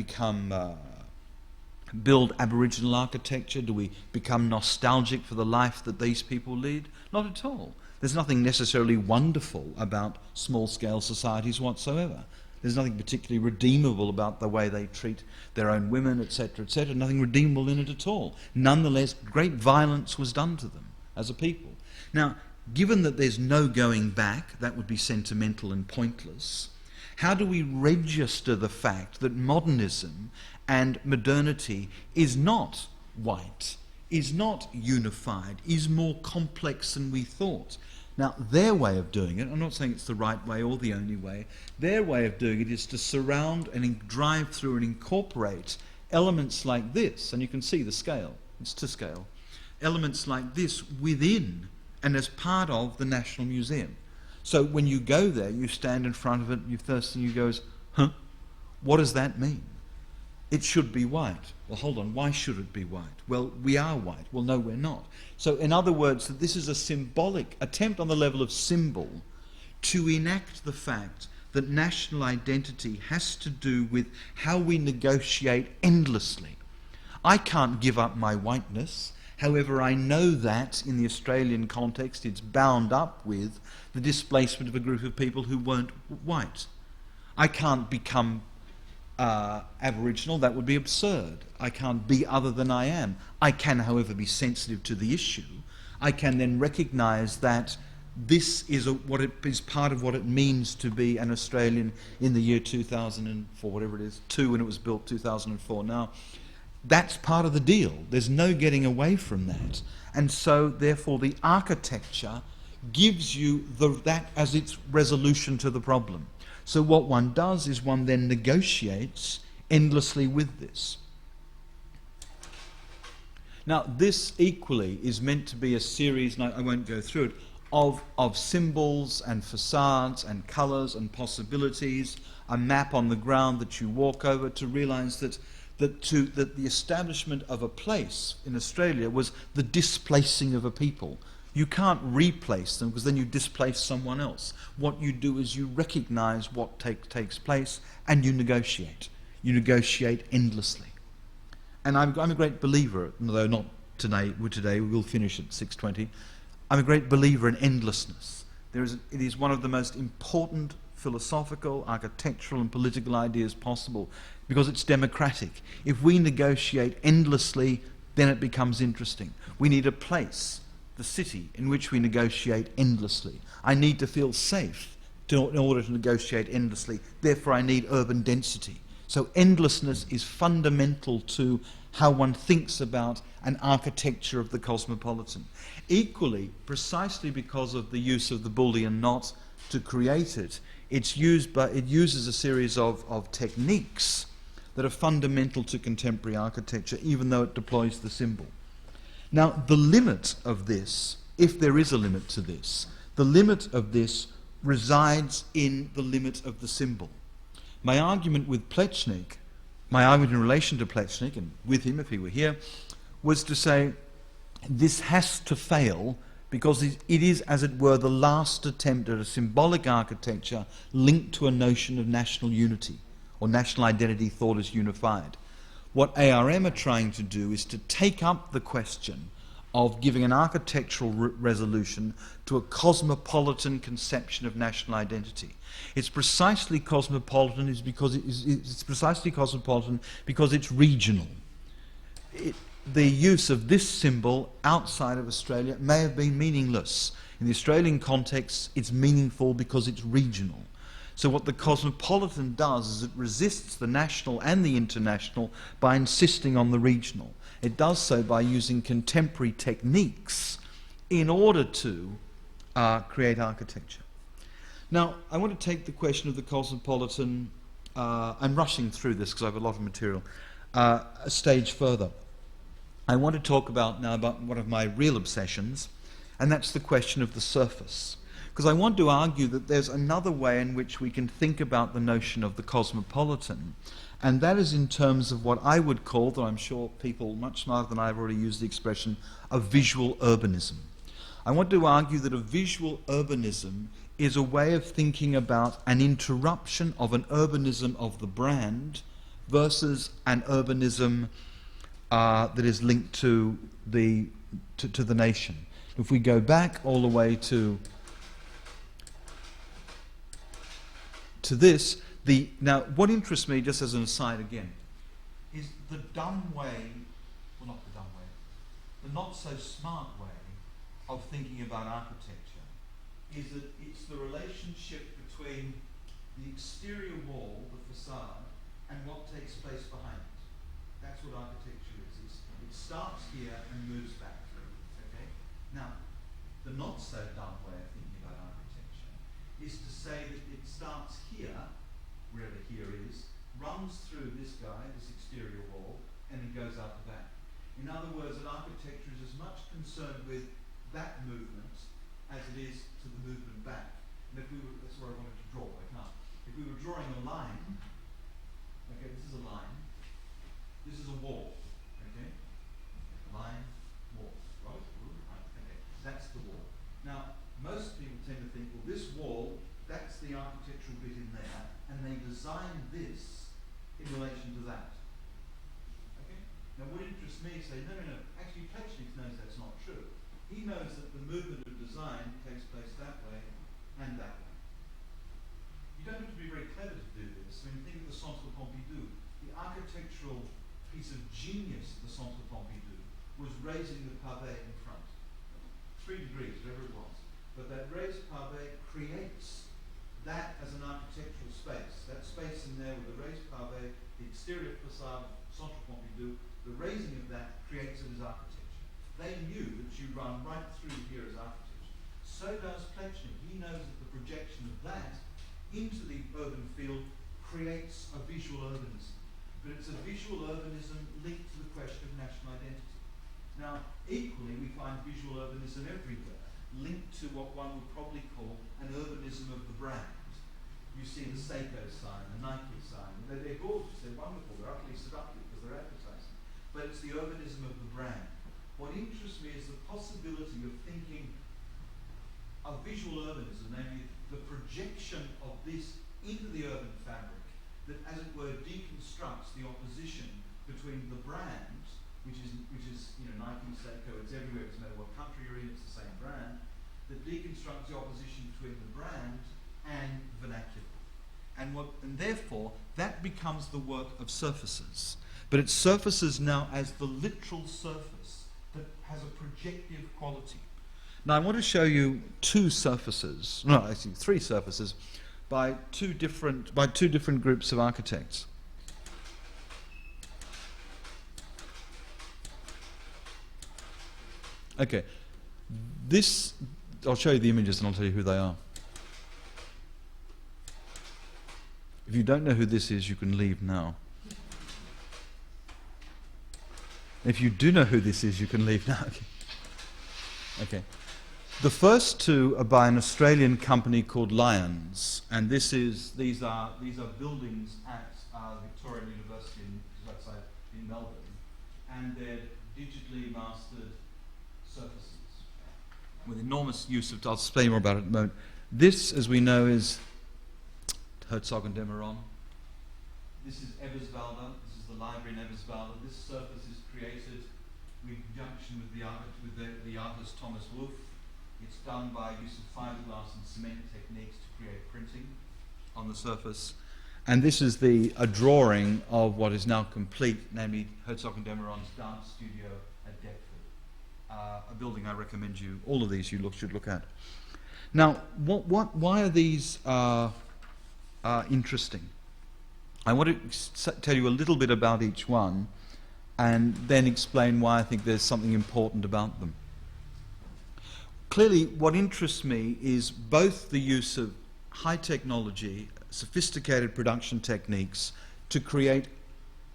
build Aboriginal architecture? Do we become nostalgic for the life that these people lead? Not at all. There's nothing necessarily wonderful about small-scale societies whatsoever. There's nothing particularly redeemable about the way they treat their own women, etc., etc. Nothing redeemable in it at all. Nonetheless, great violence was done to them as a people. Now, given that there's no going back, that would be sentimental and pointless. How do we register the fact that modernism and modernity is not white, is not unified, is more complex than we thought? Now, their way of doing it, I'm not saying it's the right way or the only way, their way of doing it is to surround and drive through and incorporate elements like this, and you can see the scale, it's to scale, elements like this within and as part of the National Museum. So when you go there, you stand in front of it, the first thing you go is, huh, what does that mean? it should be white. Well, hold on, why should it be white? Well, we are white. Well, no, we're not. So, in other words, that this is a symbolic attempt on the level of symbol to enact the fact that national identity has to do with how we negotiate endlessly. I can't give up my whiteness. However, I know that in the Australian context it's bound up with the displacement of a group of people who weren't white. I can't become Aboriginal, that would be absurd. I can't be other than I am. I can, however, be sensitive to the issue. I can then recognise that this is what it is part of what it means to be an Australian in the year 2004, whatever it is, when it was built, 2004 now. That's part of the deal. There's no getting away from that. And so, therefore, the architecture gives you that as its resolution to the problem. So what one does is one then negotiates endlessly with this. Now, this equally is meant to be a series, and I won't go through it, of symbols and facades and colours and possibilities, a map on the ground that you walk over to realise that the establishment of a place in Australia was the displacing of a people. You can't replace them because then you displace someone else. What you do is you recognise what takes place and you negotiate. You negotiate endlessly. And I'm a great believer, although not today, we will finish at 6:20. I'm a great believer in endlessness. It is one of the most important philosophical, architectural and political ideas possible because it's democratic. If we negotiate endlessly, then it becomes interesting. We need a place, the city, in which we negotiate endlessly. I need to feel safe in order to negotiate endlessly. Therefore, I need urban density. So endlessness is fundamental to how one thinks about an architecture of the cosmopolitan. Equally, precisely because of the use of the Boolean not to create it, it uses a series of techniques that are fundamental to contemporary architecture, even though it deploys the symbol. Now, the limit of this, if there is a limit to this, the limit of this resides in the limit of the symbol. My argument with Pletchnik, my argument in relation to Pletchnik, and with him if he were here, was to say this has to fail because it is, as it were, the last attempt at a symbolic architecture linked to a notion of national unity, or national identity thought as unified. What ARM are trying to do is to take up the question of giving an architectural resolution to a cosmopolitan conception of national identity. It's precisely cosmopolitan because it's regional. The use of this symbol outside of Australia may have been meaningless. In the Australian context, it's meaningful because it's regional. So what the cosmopolitan does is it resists the national and the international by insisting on the regional. It does so by using contemporary techniques in order to create architecture. Now, I want to take the question of the cosmopolitan, I'm rushing through this because I have a lot of material, a stage further. I want to talk now about one of my real obsessions, and that's the question of the surface. Because I want to argue that there's another way in which we can think about the notion of the cosmopolitan, and that is in terms of what I would call, though I'm sure people much smarter than I have already used the expression, a visual urbanism. I want to argue that a visual urbanism is a way of thinking about an interruption of an urbanism of the brand versus an urbanism that is linked to the nation. If we go back all the way to this, now what interests me, just as an aside again, is the dumb way, well not the dumb way, the not so smart way of thinking about architecture is that it's the relationship between the exterior wall, the facade, and what takes place behind it. That's what architecture is. It starts here and moves back through. Okay? Now, the not so dumb way of thinking about architecture is to say that it starts here, wherever here is, runs through this guy, this exterior wall, and it goes out the back. In other words, that architecture is as much concerned with that movement as it is to the movement back. And if we were, that's what I wanted to draw, I can't. If we were drawing a line, okay, this is a line, interests me say, no, actually Pletchnik knows that's not true. He knows that the movement of design takes place that way and that way. You don't have to be very clever to do this. I mean, think of the Centre Pompidou. The architectural piece of genius of the Centre Pompidou was raising the pavé in front. 3 degrees, whatever it was. But that raised pavé creates that as an architectural space. That space in there with the raised pavé, the exterior facade of Centre Pompidou, the raising of that creates it as architecture. They knew that you run right through here as architecture. So does Pletchnik. He knows that the projection of that into the urban field creates a visual urbanism. But it's a visual urbanism linked to the question of national identity. Now, equally, we find visual urbanism everywhere, linked to what one would probably call an urbanism of the brand. You see the Seiko sign, the Nike sign. They're gorgeous, they're wonderful, they're utterly seductive because they're advertising. But it's the urbanism of the brand. What interests me is the possibility of thinking of visual urbanism, namely the projection of this into the urban fabric that, as it were, deconstructs the opposition between the brand, which is Nike, Seiko, it's everywhere, it doesn't matter what country you're in, it's the same brand, that deconstructs the opposition between the brand and vernacular. And therefore, that becomes the work of surfaces. But it surfaces now as the literal surface that has a projective quality. Now I want to show you 2 surfaces, no, actually 3 surfaces, by two different groups of architects. Okay, I'll show you the images and I'll tell you who they are. If you don't know who this is, you can leave now. If you do know who this is, you can leave now. Okay. The first 2 are by an Australian company called Lyons, and these are buildings at Victorian University in Melbourne, and they're digitally mastered surfaces with enormous use of. I'll explain more about it in a moment. This, as we know, is Herzog and de Meuron. This is Eberswalde. This is the library in Eberswalde. This surface is created in conjunction with the artist Thomas Wolff. It's done by use of fiberglass and cement techniques to create printing on the surface. And this is a drawing of what is now complete, namely Herzog and de Meuron's dance studio at Deptford. A building I recommend you, all of these you should look at. Now, why are these interesting? I want to tell you a little bit about each one and then explain why I think there's something important about them. Clearly, what interests me is both the use of high technology, sophisticated production techniques to create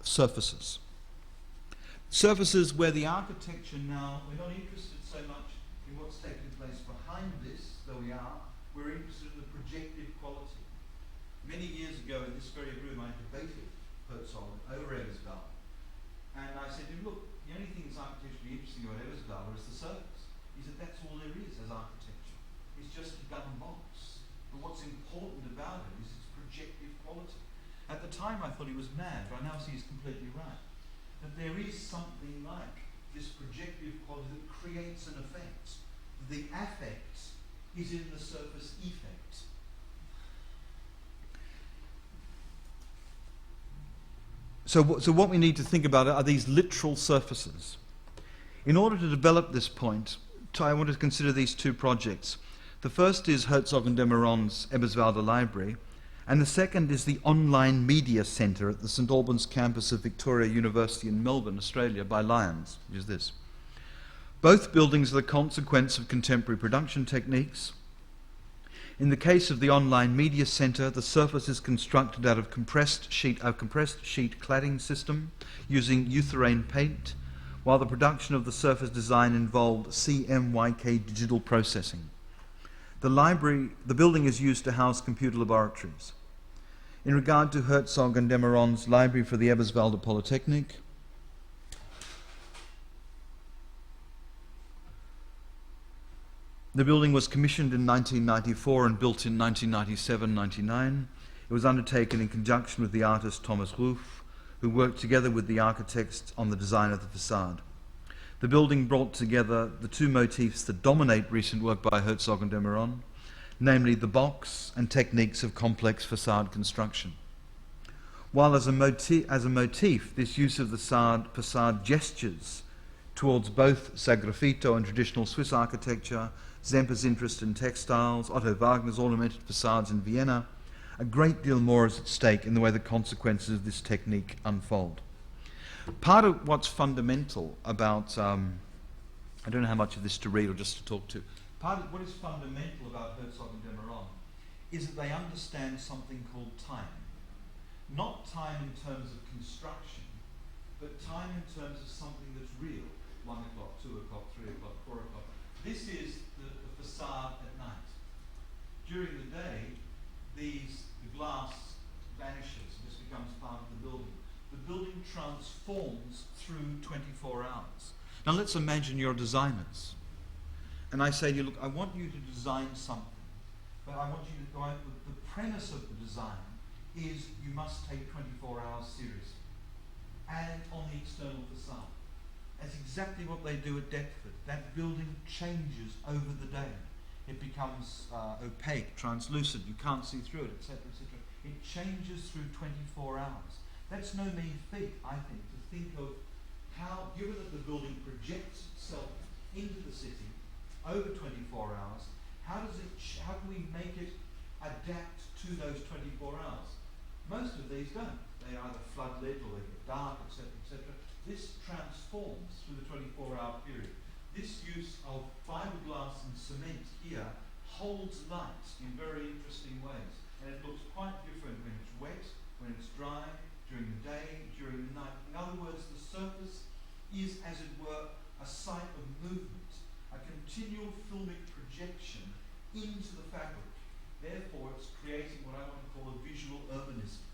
surfaces. Surfaces where the architecture now, we're not interested so much in what's taking place behind this, though we are, we're interested in the projective quality. Many years ago in this very room I debated Herzog over Eberswalde, and I said to him, look, the only thing that's architecturally interesting about Eberswalde is the surface. He said that's all there is as architecture. It's just a gun box. But what's important about it is its projective quality. At the time I thought he was mad, but I now see he's completely right. That there is something like this projective quality that creates an effect. The affect is in the surface effect. So what we need to think about are these literal surfaces. In order to develop this point, I want to consider these 2 projects. The first is Herzog and de Meuron's Eberswalde Library, and the second is the Online Media Centre at the St Albans campus of Victoria University in Melbourne, Australia, by Lyons, which is this. Both buildings are the consequence of contemporary production techniques. In the case of the Online Media Centre, the surface is constructed out of a compressed sheet cladding system using Eutherane paint, while the production of the surface design involved CMYK digital processing. The building is used to house computer laboratories. In regard to Herzog and de Meuron's library for the Eberswalde Polytechnic, the building was commissioned in 1994 and built in 1997-99. It was undertaken in conjunction with the artist Thomas Wolff, who worked together with the architects on the design of the facade. The building brought together the two motifs that dominate recent work by Herzog and de Meuron, namely the box and techniques of complex facade construction. While as a motif, this use of the facade gestures towards both Sagraffito and traditional Swiss architecture, Semper's interest in textiles, Otto Wagner's ornamented facades in Vienna, a great deal more is at stake in the way the consequences of this technique unfold. Part of what's fundamental about, I don't know how much of this to read or just to talk to, part of what is fundamental about Herzog and de Meuron is that they understand something called time. Not time in terms of construction, but time in terms of something that's real. 1 o'clock, 2 o'clock, 3 o'clock, 4 o'clock. This is the facade at night. During the day, the glass vanishes and just becomes part of the building. The building transforms through 24 hours. Now let's imagine you're designers. And I say to you, look, I want you to design something, but I want you to go out with the premise of the design is you must take 24 hours seriously. And on the external facade. That's exactly what they do at Deptford. That building changes over the day. It becomes opaque, translucent, you can't see through it, etc., etc. It changes through 24 hours. That's no mean feat, I think of how, given that the building projects itself into the city over 24 hours, how can we make it adapt to those 24 hours? Most of these don't. They either flood-lit or they get dark, etc., etc. This transforms through the 24-hour period. This use of fiberglass and cement here holds light in very interesting ways. And it looks quite different when it's wet, when it's dry, during the day, during the night. In other words, the surface is, as it were, a site of movement, a continual filmic projection into the fabric. Therefore, it's creating what I want to call a visual urbanism.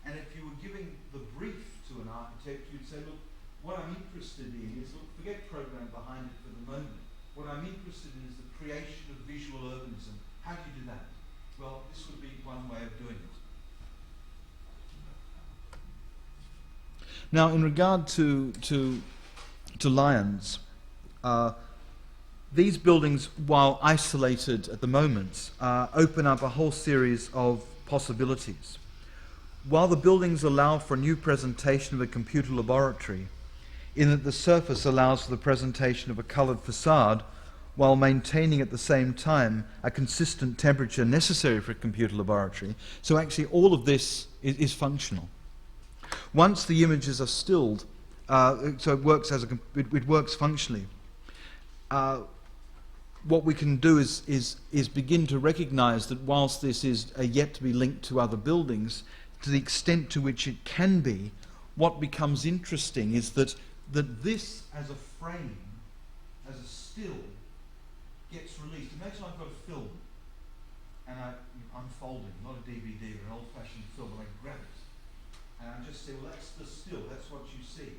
And if you were giving the brief to an architect, you'd say, look, what I'm interested in is, look, forget program behind it for the moment. What I'm interested in is the creation of visual urbanism. How do you do that? Well, this would be one way of doing it. Now, in regard to Lyons, these buildings, while isolated at the moment, open up a whole series of possibilities. While the buildings allow for a new presentation of a computer laboratory, in that the surface allows for the presentation of a coloured facade, while maintaining at the same time a consistent temperature necessary for a computer laboratory. So actually all of this is functional. Once the images are stilled, so it works it works functionally. What we can do is begin to recognise that whilst this is yet to be linked to other buildings, to the extent to which it can be, what becomes interesting is that this as a frame, as a still, gets released. Imagine I've got a film and I'm unfolding, not a DVD or an old-fashioned film, and I grab it and I just say, well, that's the still, that's what you see.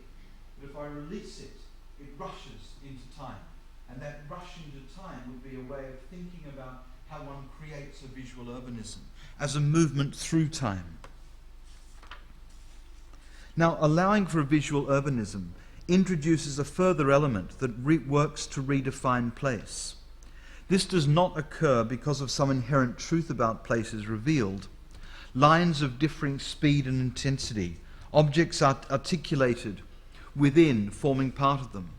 But if I release it, it rushes into time. And that rush into time would be a way of thinking about how one creates a visual urbanism as a movement through time. Now, allowing for a visual urbanism introduces a further element that works to redefine place. This does not occur because of some inherent truth about places revealed. Lines of differing speed and intensity, objects are articulated within, forming part of them.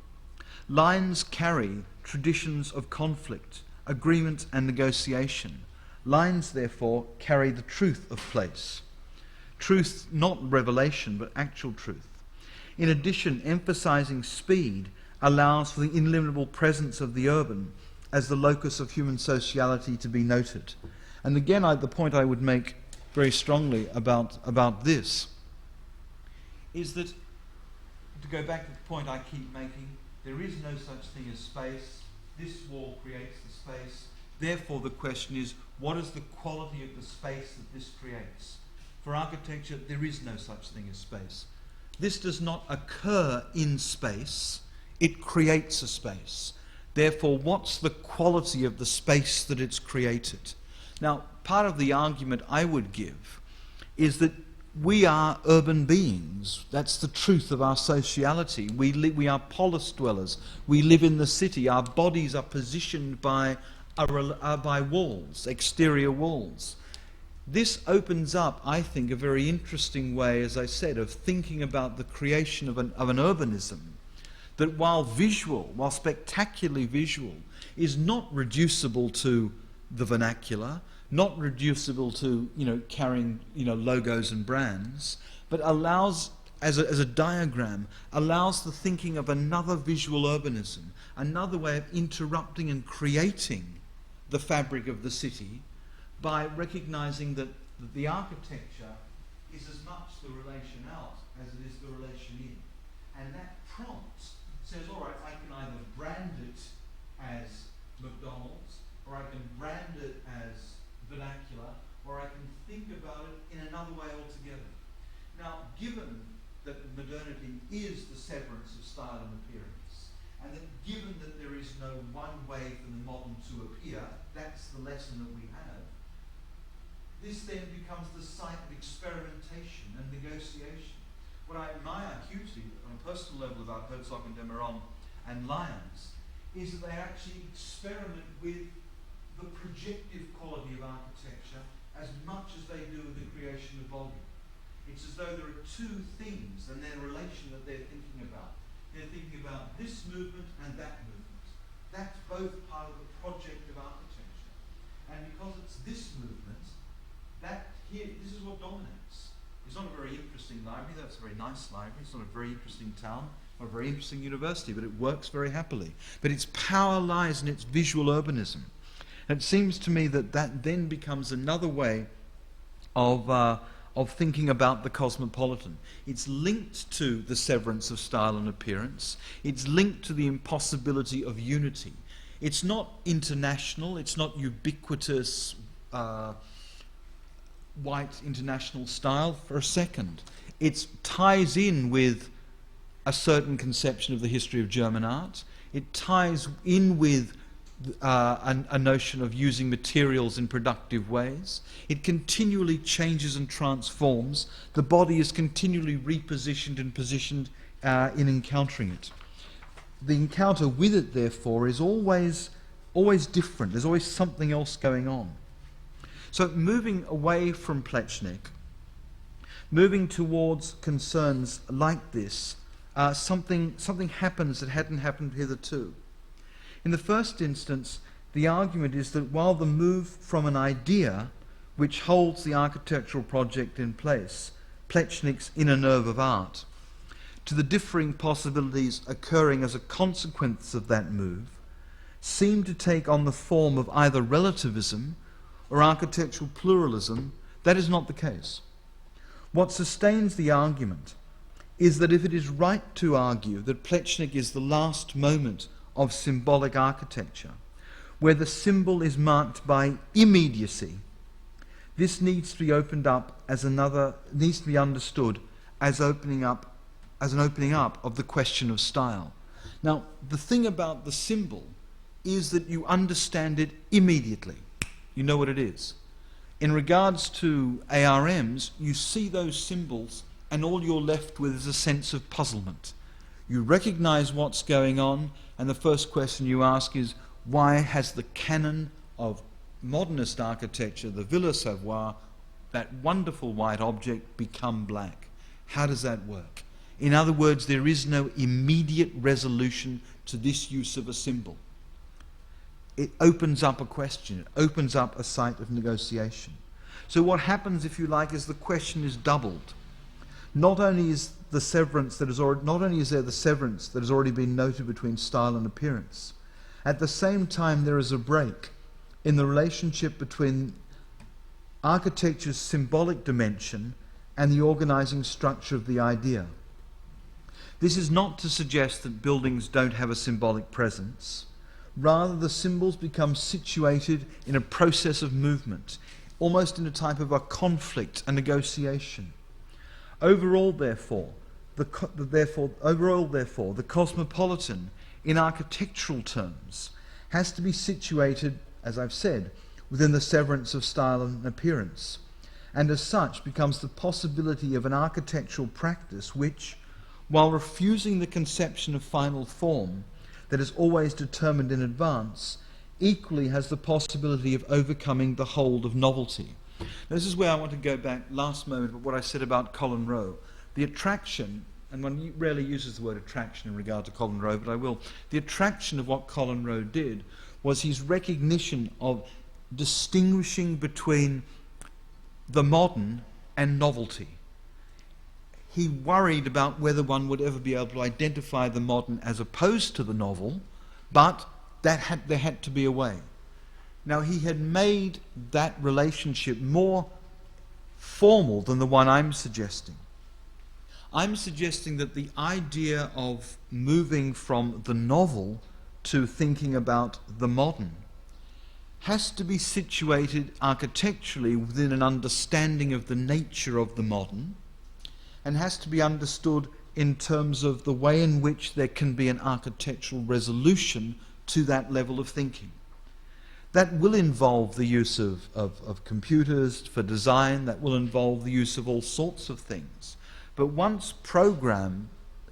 Lines carry traditions of conflict, agreement and negotiation. Lines, therefore, carry the truth of place. Truth, not revelation, but actual truth. In addition, emphasizing speed allows for the ineliminable presence of the urban as the locus of human sociality to be noted. And again, the point I would make very strongly about this is that, to go back to the point I keep making, there is no such thing as space. This wall creates the space. Therefore, the question is, what is the quality of the space that this creates? For architecture, there is no such thing as space. This does not occur in space. It creates a space. Therefore, what's the quality of the space that it's created? Now, part of the argument I would give is that we are urban beings. That's the truth of our sociality. We are polis dwellers. We live in the city. Our bodies are positioned by walls, exterior walls. This opens up, I think, a very interesting way, as I said, of thinking about the creation of an urbanism that, while visual, while spectacularly visual, is not reducible to the vernacular, not reducible to carrying logos and brands, but allows, as a diagram, allows the thinking of another visual urbanism, another way of interrupting and creating the fabric of the city, by recognizing that the architecture is as much the relation out as it is the relation in. And that prompt says, all right, I can either brand it as McDonald's, or I can brand it as vernacular, or I can think about it in another way altogether. Now, given that modernity is the severance of style and appearance, and that given that there is no one way for the modern to appear, that's the lesson that we have, this then becomes the site of experimentation and negotiation. What I admire hugely on a personal level about Herzog and de Meuron and Lyons is that they actually experiment with the projective quality of architecture as much as they do with the creation of volume. It's as though there are two things and their relation that they're thinking about. They're thinking about this movement and that movement. That's both part of the project of architecture. And because it's this movement, this is what dominates. It's not a very interesting library, that's a very nice library, it's not a very interesting town, or a very interesting university, but it works very happily. But its power lies in its visual urbanism. And it seems to me that that then becomes another way of thinking about the cosmopolitan. It's linked to the severance of style and appearance. It's linked to the impossibility of unity. It's not international, it's not ubiquitous, white international style for a second. It ties in with a certain conception of the history of German art. It ties in with a notion of using materials in productive ways. It continually changes and transforms. The body is continually repositioned and positioned in encountering it. The encounter with it, therefore, is always different. There's always something else going on. So moving away from Pletchnik, moving towards concerns like this, something happens that hadn't happened hitherto. In the first instance, the argument is that while the move from an idea which holds the architectural project in place, Pletchnik's inner nerve of art, to the differing possibilities occurring as a consequence of that move, seem to take on the form of either relativism or architectural pluralism, that is not the case. What sustains the argument is that if it is right to argue that Pletchnik is the last moment of symbolic architecture, where the symbol is marked by immediacy, this needs to be opened up as needs to be understood as an opening up of the question of style. Now, the thing about the symbol is that you understand it immediately. You know what it is. In regards to ARMs, you see those symbols and all you're left with is a sense of puzzlement. You recognize what's going on, and the first question you ask is, why has the canon of modernist architecture, the Villa Savoye, that wonderful white object, become black? How does that work? In other words, there is no immediate resolution to this use of a symbol. It opens up a question, it opens up a site of negotiation. So what happens, if you like, is the question is doubled. Not only is there the severance that has already been noted between style and appearance, at the same time there is a break in the relationship between architecture's symbolic dimension and the organizing structure of the idea. This is not to suggest that buildings don't have a symbolic presence. Rather, the symbols become situated in a process of movement, almost in a type of a conflict, a negotiation. Overall, therefore, the cosmopolitan, in architectural terms, has to be situated, as I've said, within the severance of style and appearance. and as such becomes the possibility of an architectural practice which, while refusing the conception of final form that is always determined in advance, equally has the possibility of overcoming the hold of novelty. Now, this is where I want to go back last moment to what I said about Colin Rowe. The attraction, and one rarely uses the word attraction in regard to Colin Rowe, but I will. The attraction of what Colin Rowe did was his recognition of distinguishing between the modern and novelty. He worried about whether one would ever be able to identify the modern as opposed to the novel, but there had to be a way. Now, he had made that relationship more formal than the one I'm suggesting. I'm suggesting that the idea of moving from the novel to thinking about the modern has to be situated architecturally within an understanding of the nature of the modern, and has to be understood in terms of the way in which there can be an architectural resolution to that level of thinking. That will involve the use of computers for design, that will involve the use of all sorts of things. But once program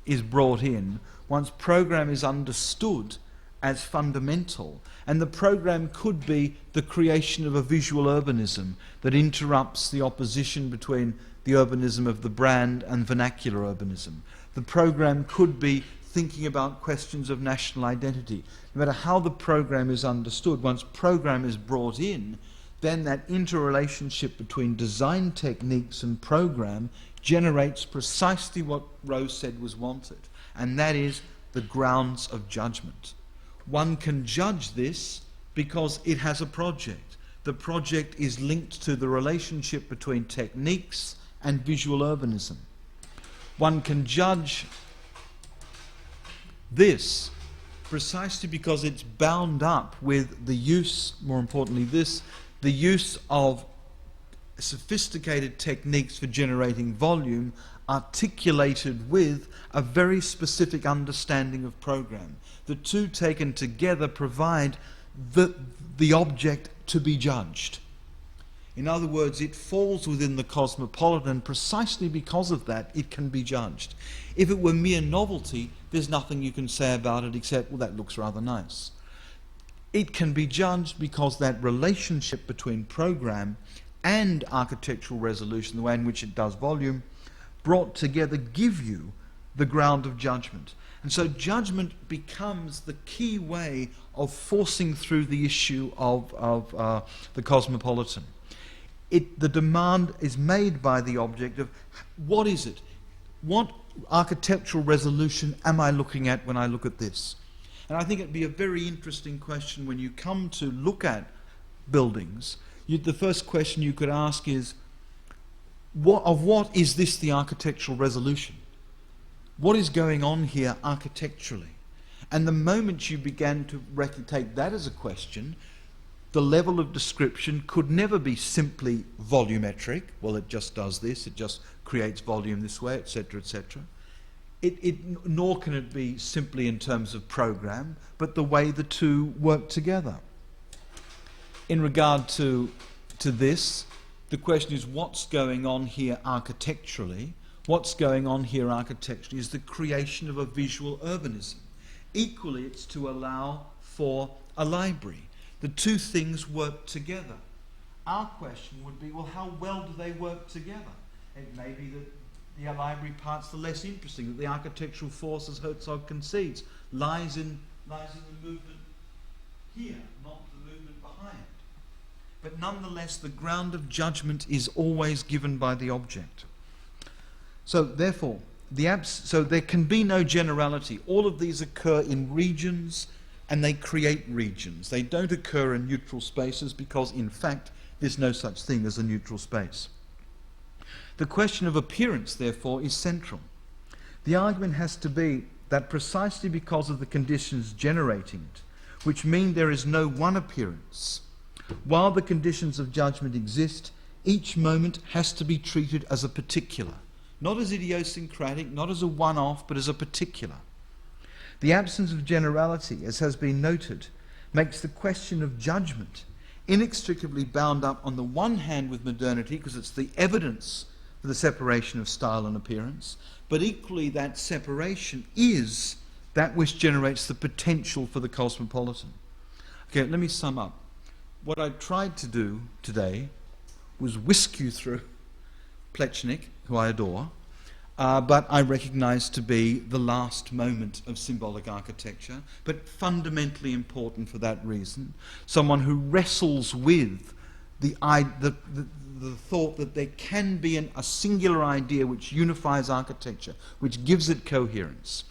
is brought in, once program is understood as fundamental, and the program could be the creation of a visual urbanism that interrupts the opposition between the urbanism of the brand and vernacular urbanism. The program could be thinking about questions of national identity. No matter how the program is understood, once program is brought in, then that interrelationship between design techniques and program generates precisely what Rowe said was wanted, and that is the grounds of judgment. One can judge this because it has a project. The project is linked to the relationship between techniques and visual urbanism. One can judge this precisely because it's bound up with the use, more importantly the use of sophisticated techniques for generating volume articulated with a very specific understanding of program. The two taken together provide the object to be judged. In other words, it falls within the cosmopolitan. Precisely because of that, it can be judged. If it were mere novelty, there's nothing you can say about it except, well, that looks rather nice. It can be judged because that relationship between program and architectural resolution, the way in which it does volume, brought together give you the ground of judgment. And so judgment becomes the key way of forcing through the issue of the cosmopolitan. The demand is made by the object of what is it? What architectural resolution am I looking at when I look at this? And I think it'd be a very interesting question when you come to look at buildings. The first question you could ask is, what is this the architectural resolution? What is going on here architecturally? And the moment you began to take that as a question, the level of description could never be simply volumetric. Well, it just does this, it just creates volume this way, etc., etc. Nor can it be simply in terms of program, but the way the two work together. In regard to this, the question is what's going on here architecturally? What's going on here architecturally is the creation of a visual urbanism. Equally, it's to allow for a library. The two things work together. Our question would be, well, how well do they work together? It may be that the library part's the less interesting, that the architectural force, as Herzog concedes, lies in the movement here, not the movement behind. But nonetheless, the ground of judgment is always given by the object. So therefore, so there can be no generality. All of these occur in regions, and they create regions. They don't occur in neutral spaces because, in fact, there's no such thing as a neutral space. The question of appearance, therefore, is central. The argument has to be that precisely because of the conditions generating it, which mean there is no one appearance, while the conditions of judgment exist, each moment has to be treated as a particular, not as idiosyncratic, not as a one-off, but as a particular. The absence of generality, as has been noted, makes the question of judgment inextricably bound up on the one hand with modernity, because it's the evidence for the separation of style and appearance, but equally that separation is that which generates the potential for the cosmopolitan. Okay, let me sum up. What I tried to do today was whisk you through Pletchnik, who I adore, but I recognise to be the last moment of symbolic architecture, but fundamentally important for that reason. Someone who wrestles with the thought that there can be a singular idea which unifies architecture, which gives it coherence.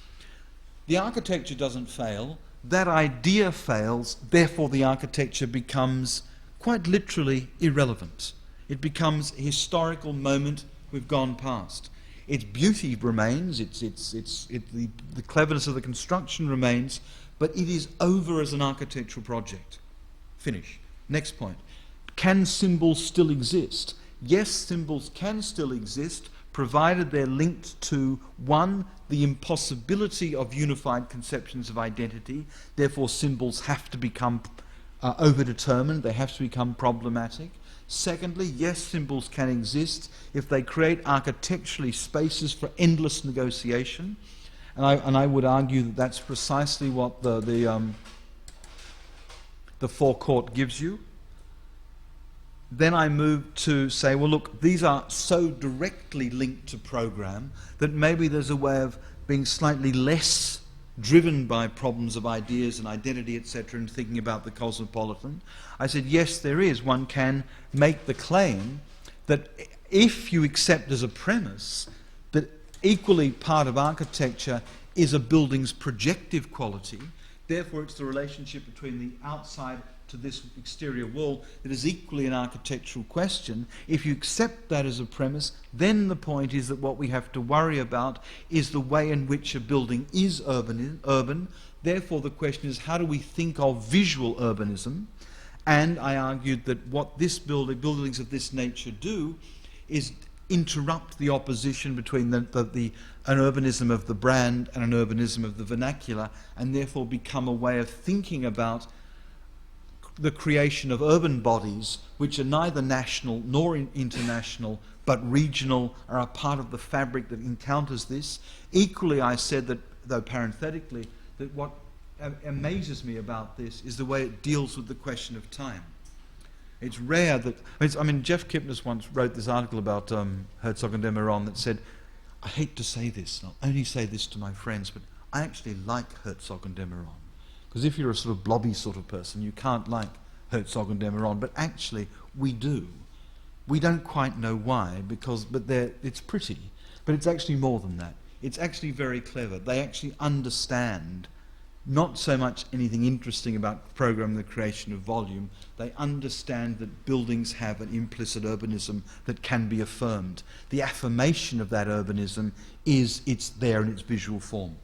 The architecture doesn't fail, that idea fails, therefore the architecture becomes quite literally irrelevant. It becomes a historical moment we've gone past. Its beauty remains, the cleverness of the construction remains, but it is over as an architectural project. Finish. Next point. Can symbols still exist? Yes, symbols can still exist, provided they're linked to, one, the impossibility of unified conceptions of identity. Therefore, symbols have to become overdetermined, they have to become problematic. Secondly, yes, symbols can exist if they create architecturally spaces for endless negotiation. And I would argue that that's precisely what the forecourt gives you. Then I move to say, well, look, these are so directly linked to program that maybe there's a way of being slightly less driven by problems of ideas and identity, etc., and thinking about the cosmopolitan. I said, yes, there is. One can make the claim that if you accept as a premise that equally part of architecture is a building's projective quality, therefore it's the relationship between the outside to this exterior wall that is equally an architectural question. If you accept that as a premise, then the point is that what we have to worry about is the way in which a building is urban. Therefore the question is, how do we think of visual urbanism? And I argued that what buildings of this nature do is interrupt the opposition between an urbanism of the brand and an urbanism of the vernacular, and therefore become a way of thinking about the creation of urban bodies which are neither national nor international but regional, are a part of the fabric that encounters this. Equally, I said that, though parenthetically, that what amazes me about this is the way it deals with the question of time. It's rare that, I mean, Jeff Kipnis once wrote this article about Herzog and de Meuron that said, I hate to say this, and I'll only say this to my friends, but I actually like Herzog and de Meuron. Because if you're a sort of blobby sort of person, you can't like Herzog and de Meuron, but actually we do. We don't quite know why, but it's pretty. But it's actually more than that. It's actually very clever. They actually understand not so much anything interesting about program, the creation of volume. They understand that buildings have an implicit urbanism that can be affirmed. The affirmation of that urbanism is it's there in its visual form.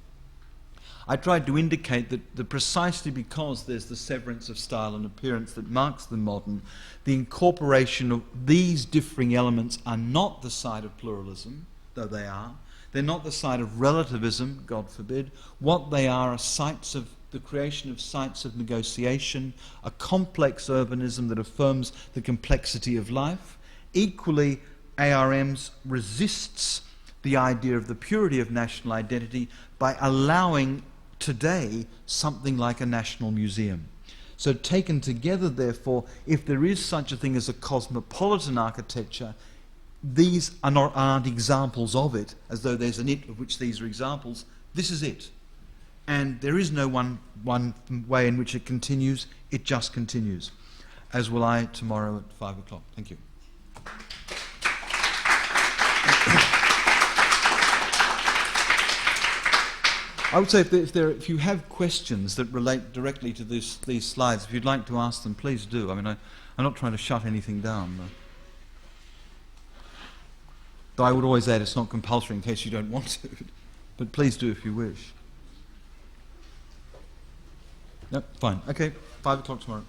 I tried to indicate that precisely because there's the severance of style and appearance that marks the modern, the incorporation of these differing elements are not the side of pluralism, though they are. They're not the side of relativism, God forbid. What they are sites of the creation of sites of negotiation, a complex urbanism that affirms the complexity of life. Equally, ARMs resists the idea of the purity of national identity by allowing today something like a national museum. So taken together, therefore, if there is such a thing as a cosmopolitan architecture, these aren't examples of it, as though there's an it of which these are examples. This is it. And there is no one way in which it continues. It just continues. As will I tomorrow at 5 o'clock. Thank you. I would say if you have questions that relate directly to these slides, if you'd like to ask them, please do. I mean, I'm not trying to shut anything down. Though I would always add it's not compulsory in case you don't want to. But please do if you wish. No, fine. Okay, 5 o'clock tomorrow.